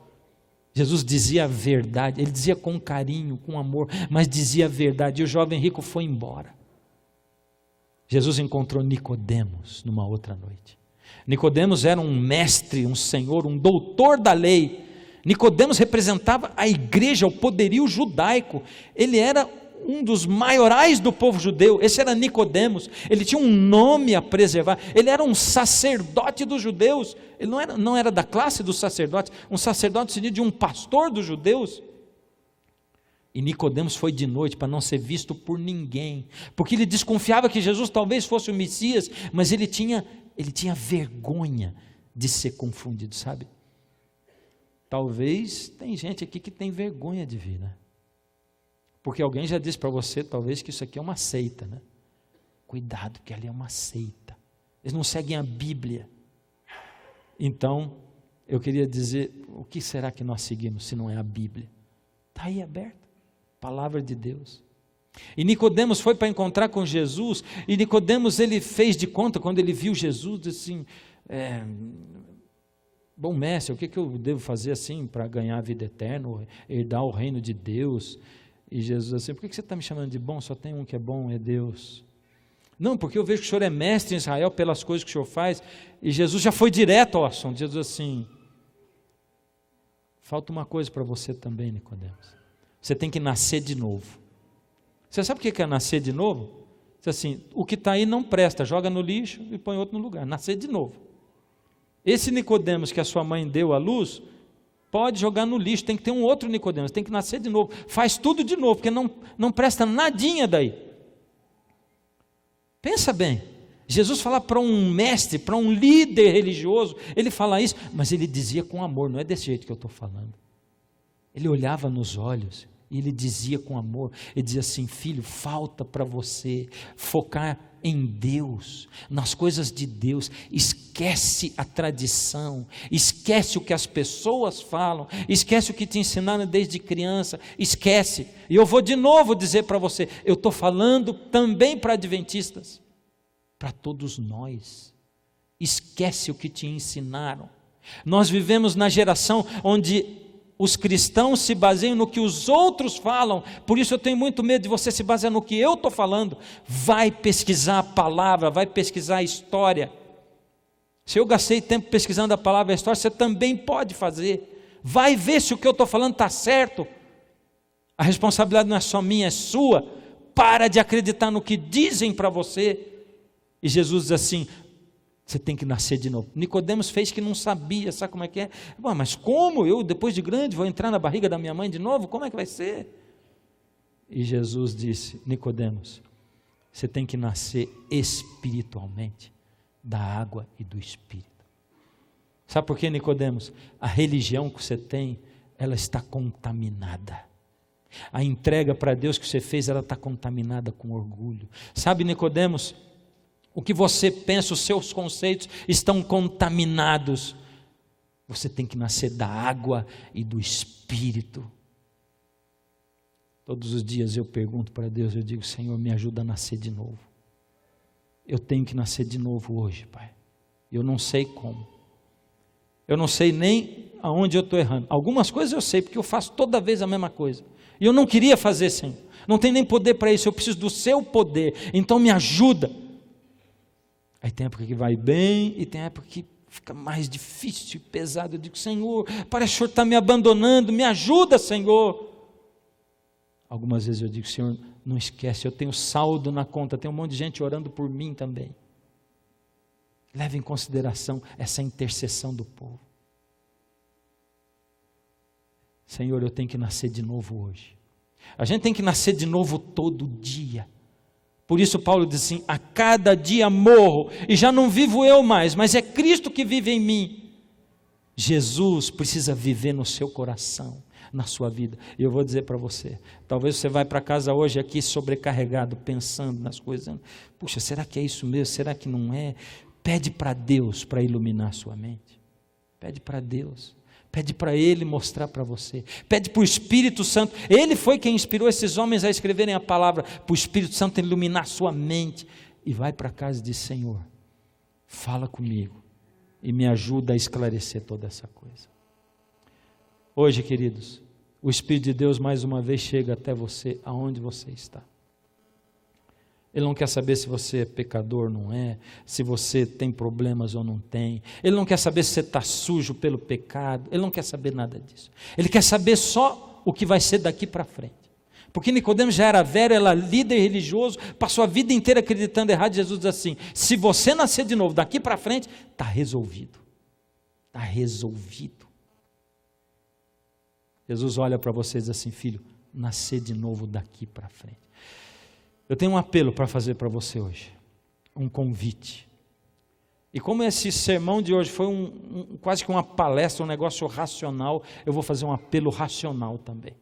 Jesus dizia a verdade, ele dizia com carinho, com amor, mas dizia a verdade, e o jovem rico foi embora. Jesus encontrou Nicodemos numa outra noite. Nicodemos era um mestre, um senhor, um doutor da lei. Nicodemos representava a igreja, o poderio judaico. Ele era um dos maiorais do povo judeu. Esse era Nicodemos. Ele tinha um nome a preservar. Ele era um sacerdote dos judeus. Ele não era da classe dos sacerdotes. Um sacerdote seria de um pastor dos judeus. E Nicodemos foi de noite para não ser visto por ninguém, porque ele desconfiava que Jesus talvez fosse o Messias, mas ele tinha vergonha de ser confundido, sabe? Talvez tem gente aqui que tem vergonha de vir, né? Porque alguém já disse para você, talvez, que isso aqui é uma seita, né? Cuidado, que ali é uma seita. Eles não seguem a Bíblia. Então, eu queria dizer, o que será que nós seguimos se não é a Bíblia? Está aí aberto, palavra de Deus. E Nicodemos foi para encontrar com Jesus, e Nicodemos ele fez de conta, quando ele viu Jesus, disse assim, bom mestre, o que eu devo fazer assim para ganhar a vida eterna, herdar o reino de Deus? E Jesus assim, por que você está me chamando de bom? Só tem um que é bom, é Deus. Não, porque eu vejo que o senhor é mestre em Israel pelas coisas que o senhor faz. E Jesus já foi direto ao assunto. Jesus assim, falta uma coisa para você também, Nicodemos. Você tem que nascer de novo. Você sabe o que é nascer de novo? Diz assim, o que está aí não presta, joga no lixo e põe outro no lugar. Nascer de novo. Esse Nicodemos que a sua mãe deu à luz, pode jogar no lixo, tem que ter um outro Nicodemos, tem que nascer de novo, faz tudo de novo, porque não presta nadinha daí. Pensa bem, Jesus fala para um mestre, para um líder religioso, ele fala isso, mas ele dizia com amor, não é desse jeito que eu estou falando. Ele olhava nos olhos e ele dizia com amor, ele dizia assim, filho, falta para você focar em Deus, nas coisas de Deus, esquece a tradição, esquece o que as pessoas falam, esquece o que te ensinaram desde criança, esquece, e eu vou de novo dizer para você, eu estou falando também para adventistas, para todos nós, esquece o que te ensinaram. Nós vivemos na geração onde os cristãos se baseiam no que os outros falam, por isso eu tenho muito medo de você se basear no que eu estou falando. Vai pesquisar a palavra, vai pesquisar a história. Se eu gastei tempo pesquisando a palavra e a história, você também pode fazer. Vai ver se o que eu estou falando está certo. A responsabilidade não é só minha, é sua. Para de acreditar no que dizem para você. E Jesus diz assim, você tem que nascer de novo. Nicodemos fez que não sabia, sabe como é que é? Bom, mas como eu, depois de grande, vou entrar na barriga da minha mãe de novo? Como é que vai ser? E Jesus disse, Nicodemos, você tem que nascer espiritualmente, da água e do Espírito. Sabe por quê, Nicodemos? A religião que você tem, ela está contaminada. A entrega para Deus que você fez, ela está contaminada com orgulho. Sabe, Nicodemos, o que você pensa, os seus conceitos estão contaminados. Você tem que nascer da água e do Espírito. Todos os dias eu pergunto para Deus, eu digo, Senhor, me ajuda a nascer de novo. Eu tenho que nascer de novo hoje, Pai. Eu não sei como. Eu não sei nem aonde eu estou errando. Algumas coisas eu sei, porque eu faço toda vez a mesma coisa. E eu não queria fazer, Senhor. Não tenho nem poder para isso, eu preciso do seu poder. Então me ajuda. Aí tem época que vai bem e tem época que fica mais difícil e pesado. Eu digo, Senhor, parece que o Senhor está me abandonando, me ajuda, Senhor. Algumas vezes eu digo, Senhor, não esquece, eu tenho saldo na conta, tem um monte de gente orando por mim também. Leve em consideração essa intercessão do povo. Senhor, eu tenho que nascer de novo hoje. A gente tem que nascer de novo todo dia. Por isso Paulo diz assim, a cada dia morro, e já não vivo eu mais, mas é Cristo que vive em mim. Jesus precisa viver no seu coração, na sua vida. E eu vou dizer para você, talvez você vai para casa hoje aqui sobrecarregado, pensando nas coisas. Puxa, será que é isso mesmo? Será que não é? Pede para Deus para iluminar a sua mente. Pede para Deus. Pede para Ele mostrar para você. Pede para o Espírito Santo. Ele foi quem inspirou esses homens a escreverem a palavra, para o Espírito Santo iluminar a sua mente. E vai para casa e diz: Senhor, fala comigo e me ajuda a esclarecer toda essa coisa. Hoje, queridos, o Espírito de Deus mais uma vez chega até você, aonde você está. Ele não quer saber se você é pecador ou não é, se você tem problemas ou não tem. Ele não quer saber se você está sujo pelo pecado. Ele não quer saber nada disso. Ele quer saber só o que vai ser daqui para frente. Porque Nicodemos já era velho, era líder religioso, passou a vida inteira acreditando errado. Jesus diz assim: se você nascer de novo daqui para frente, está resolvido. Está resolvido. Jesus olha para você e diz assim: filho, nascer de novo daqui para frente. Eu tenho um apelo para fazer para você hoje, um convite. E como esse sermão de hoje foi quase que uma palestra, um negócio racional, eu vou fazer um apelo racional também.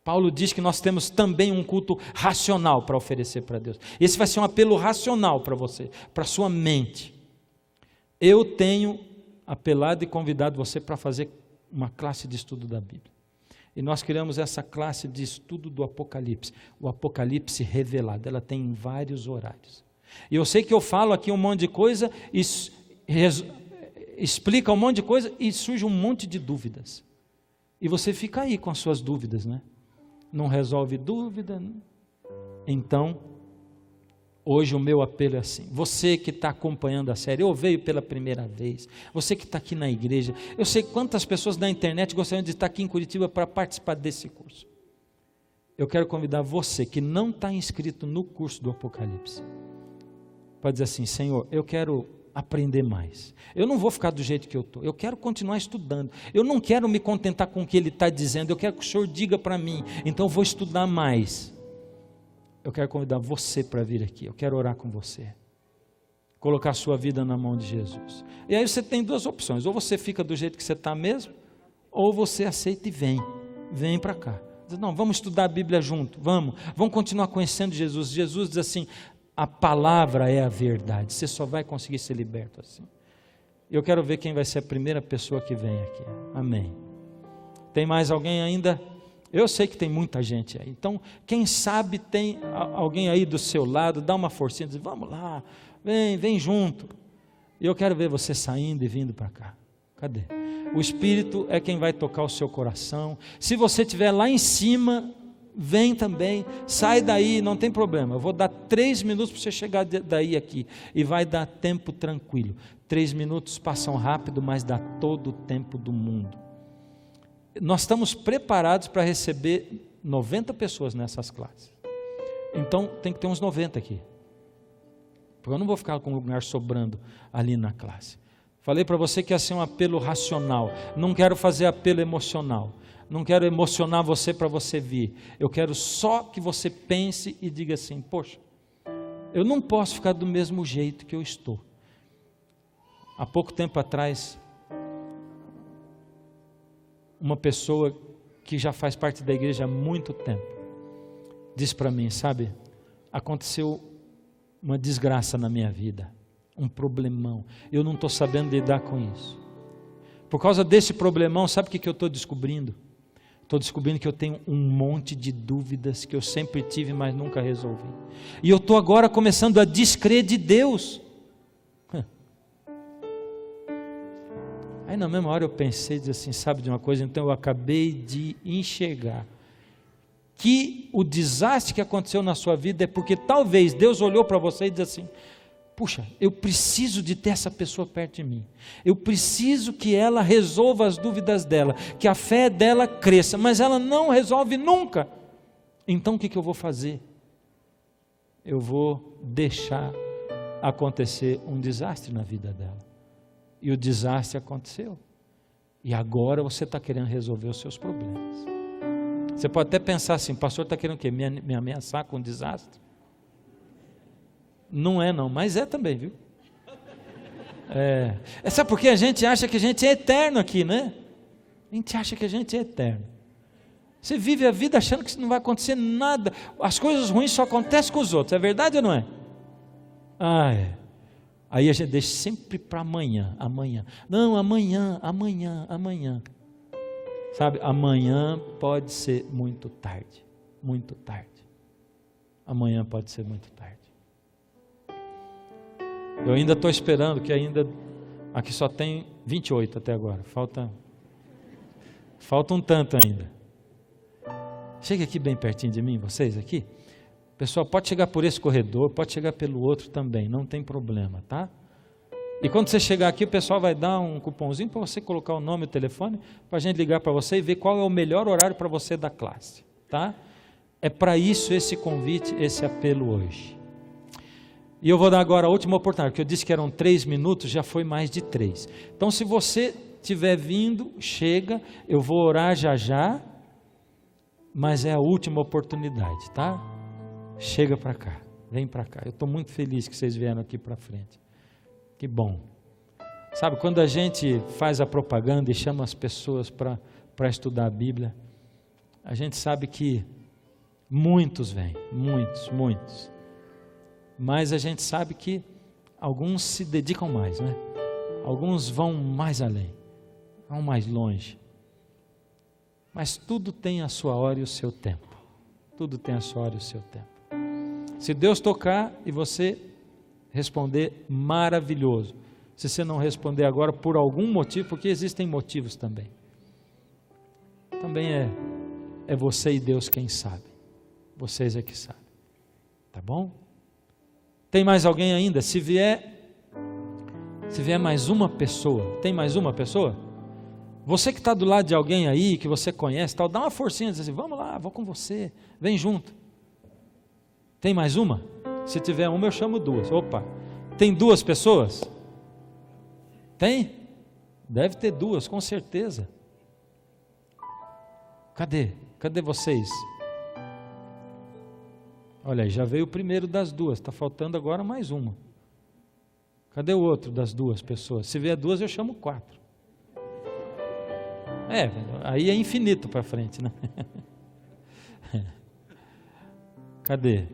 Paulo diz que nós temos também um culto racional para oferecer para Deus. Esse vai ser um apelo racional para você, para a sua mente. Eu tenho apelado e convidado você para fazer uma classe de estudo da Bíblia. E nós criamos essa classe de estudo do Apocalipse, o Apocalipse revelado. Ela tem vários horários. E eu sei que eu falo aqui um monte de coisa, explica um monte de coisa e surge um monte de dúvidas. E você fica aí com as suas dúvidas, né? Não resolve dúvida, né? Então, hoje o meu apelo é assim: você que está acompanhando a série, ou veio pela primeira vez, você que está aqui na igreja, eu sei quantas pessoas na internet gostariam de estar aqui em Curitiba para participar desse curso. Eu quero convidar você que não está inscrito no curso do Apocalipse, para dizer assim: Senhor, eu quero aprender mais, eu não vou ficar do jeito que eu estou, eu quero continuar estudando, eu não quero me contentar com o que ele está dizendo, eu quero que o Senhor diga para mim, então eu vou estudar mais. Eu quero convidar você para vir aqui, eu quero orar com você, colocar a sua vida na mão de Jesus. E aí você tem duas opções: ou você fica do jeito que você está mesmo, ou você aceita e vem para cá. Diz: não, vamos estudar a Bíblia junto, vamos continuar conhecendo Jesus. Jesus diz assim: a palavra é a verdade, você só vai conseguir ser liberto assim. Eu quero ver quem vai ser a primeira pessoa que vem aqui. Amém. Tem mais alguém ainda? Eu sei que tem muita gente aí, então quem sabe tem alguém aí do seu lado, dá uma forcinha, diz: vamos lá, vem junto. E eu quero ver você saindo e vindo para cá. Cadê? O Espírito é quem vai tocar o seu coração. Se você estiver lá em cima, vem também, sai daí, não tem problema. Eu vou dar 3 minutos para você chegar daí aqui, e vai dar tempo tranquilo. 3 minutos passam rápido, mas dá todo o tempo do mundo. Nós estamos preparados para receber 90 pessoas nessas classes. Então tem que ter uns 90 aqui, porque eu não vou ficar com um lugar sobrando ali na classe. Falei para você que ia ser um apelo racional. Não quero fazer apelo emocional. Não quero emocionar você para você vir. Eu quero só que você pense e diga assim: poxa, eu não posso ficar do mesmo jeito que eu estou. Há pouco tempo atrás, uma pessoa que já faz parte da igreja há muito tempo disse para mim: sabe, aconteceu uma desgraça na minha vida, um problemão, eu não estou sabendo lidar com isso. Por causa desse problemão, sabe o que eu estou descobrindo? Estou descobrindo que eu tenho um monte de dúvidas que eu sempre tive, mas nunca resolvi. E eu estou agora começando a descrer de Deus. Aí na mesma hora eu pensei, disse assim: sabe de uma coisa? Então eu acabei de enxergar que o desastre que aconteceu na sua vida é porque talvez Deus olhou para você e disse assim: puxa, eu preciso de ter essa pessoa perto de mim, eu preciso que ela resolva as dúvidas dela, que a fé dela cresça, mas ela não resolve nunca. Então o que eu vou fazer? Eu vou deixar acontecer um desastre na vida dela. E o desastre aconteceu. E agora você está querendo resolver os seus problemas. Você pode até pensar assim: pastor está querendo o quê? Me ameaçar com um desastre? Não é não, mas é também, viu? Sabe por que a gente acha que a gente é eterno aqui, né? A gente acha que a gente é eterno. Você vive a vida achando que não vai acontecer nada. As coisas ruins só acontecem com os outros. É verdade ou não é? Aí a gente deixa sempre para amanhã. Não, amanhã. Sabe, amanhã pode ser muito tarde. Muito tarde. Amanhã pode ser muito tarde. Eu ainda estou esperando, que ainda aqui só tem 28 até agora. Falta um tanto ainda. Chega aqui bem pertinho de mim, vocês aqui. Pessoal, pode chegar por esse corredor, pode chegar pelo outro também, não tem problema, tá? E quando você chegar aqui, o pessoal vai dar um cupomzinho para você colocar o nome e o telefone, para a gente ligar para você e ver qual é o melhor horário para você da classe, tá? É para isso esse convite, esse apelo hoje. E eu vou dar agora a última oportunidade, porque eu disse que eram 3 minutos, já foi mais de 3. Então, se você estiver vindo, chega, eu vou orar já, mas é a última oportunidade, tá? Chega para cá, vem para cá. Eu estou muito feliz que vocês vieram aqui para frente. Que bom. Sabe, quando a gente faz a propaganda e chama as pessoas para estudar a Bíblia, a gente sabe que muitos vêm, muitos. Mas a gente sabe que alguns se dedicam mais, né? Alguns vão mais além, vão mais longe. Mas tudo tem a sua hora e o seu tempo. Tudo tem a sua hora e o seu tempo. Se Deus tocar e você responder, maravilhoso. Se você não responder agora por algum motivo, porque existem motivos também. Também é você e Deus quem sabe. Vocês é que sabem. Tá bom? Tem mais alguém ainda? Se vier mais uma pessoa, tem mais uma pessoa? Você que está do lado de alguém aí, que você conhece, tal, dá uma forcinha, diz assim, vamos lá, vou com você, vem junto. Tem mais uma? Se tiver uma, eu chamo 2. Opa, tem 2 pessoas? Tem? Deve ter 2, com certeza. Cadê vocês? Olha aí, já veio o primeiro das 2, está faltando agora mais uma. Cadê o outro das 2 pessoas? Se vier 2, eu chamo 4. Aí é infinito para frente, né? Cadê?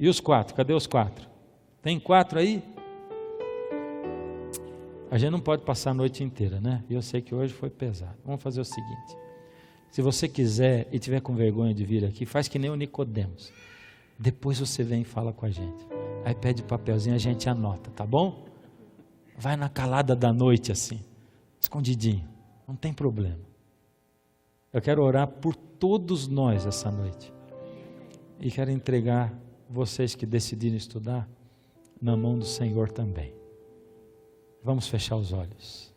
E os 4? Cadê os 4? Tem 4 aí? A gente não pode passar a noite inteira, né? E eu sei que hoje foi pesado. Vamos fazer o seguinte. Se você quiser e tiver com vergonha de vir aqui, faz que nem o Nicodemos. Depois você vem e fala com a gente. Aí pede papelzinho, a gente anota, tá bom? Vai na calada da noite assim, escondidinho. Não tem problema. Eu quero orar por todos nós essa noite. E quero entregar vocês que decidiram estudar na mão do Senhor também. Vamos fechar os olhos.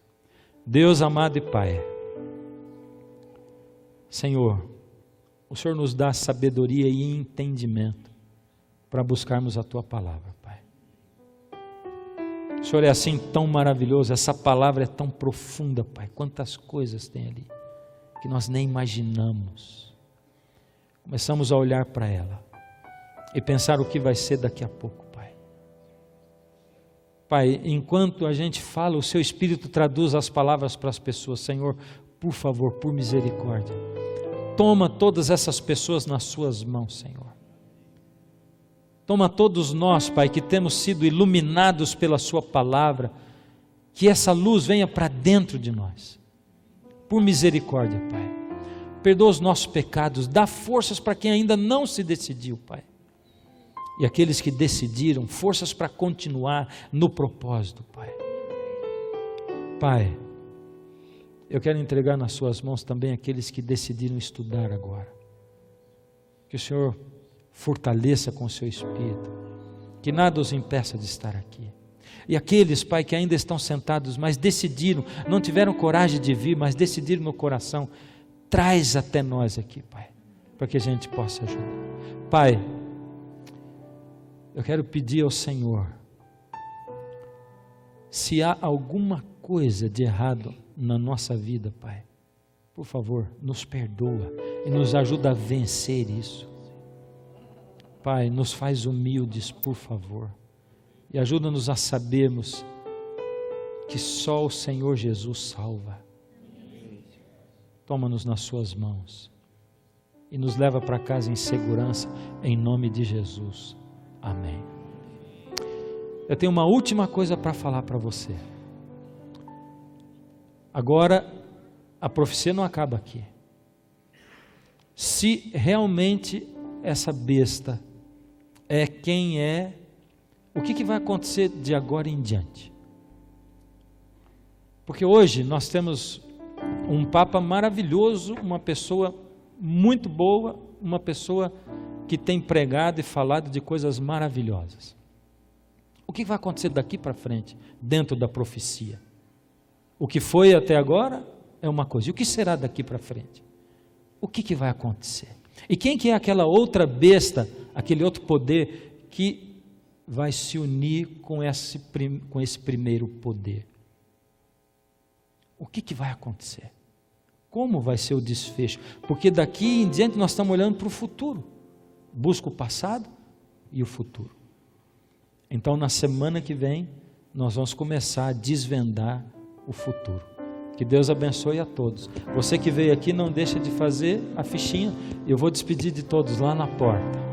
Deus amado e Pai, Senhor, o Senhor nos dá sabedoria e entendimento para buscarmos a Tua palavra, Pai. O Senhor é assim tão maravilhoso, essa palavra é tão profunda, Pai. Quantas coisas tem ali que nós nem imaginamos. Começamos a olhar para ela e pensar o que vai ser daqui a pouco, Pai. Pai, enquanto a gente fala, o Seu Espírito traduz as palavras para as pessoas. Senhor, por favor, por misericórdia, toma todas essas pessoas nas Suas mãos, Senhor. Toma todos nós, Pai, que temos sido iluminados pela Sua palavra, que essa luz venha para dentro de nós. Por misericórdia, Pai. Perdoa os nossos pecados, dá forças para quem ainda não se decidiu, Pai. E aqueles que decidiram, forças para continuar no propósito, Pai. Pai, eu quero entregar nas Suas mãos também aqueles que decidiram estudar agora. Que o Senhor fortaleça com o Seu Espírito, que nada os impeça de estar aqui. E aqueles, Pai, que ainda estão sentados, mas decidiram, não tiveram coragem de vir, mas decidiram no coração, traz até nós aqui, Pai, para que a gente possa ajudar. Pai, eu quero pedir ao Senhor, se há alguma coisa de errado na nossa vida, Pai, por favor, nos perdoa e nos ajuda a vencer isso. Pai, nos faz humildes, por favor. E ajuda-nos a sabermos que só o Senhor Jesus salva. Toma-nos nas suas mãos e nos leva para casa em segurança, em nome de Jesus. Amém. Eu tenho uma última coisa para falar para você. Agora, a profecia não acaba aqui. Se realmente essa besta é quem é, o que vai acontecer de agora em diante? Porque hoje nós temos um Papa maravilhoso, uma pessoa muito boa, uma pessoa que tem pregado e falado de coisas maravilhosas. O que vai acontecer daqui para frente, dentro da profecia? O que foi até agora é uma coisa, e o que será daqui para frente? O que vai acontecer? E quem que é aquela outra besta, aquele outro poder que vai se unir com esse primeiro poder? O que vai acontecer? Como vai ser o desfecho? Porque daqui em diante nós estamos olhando para o futuro. Busca o passado e o futuro. Então na semana que vem nós vamos começar a desvendar o futuro. Que Deus abençoe a todos. Você que veio aqui, não deixa de fazer a fichinha. Eu vou despedir de todos lá na porta.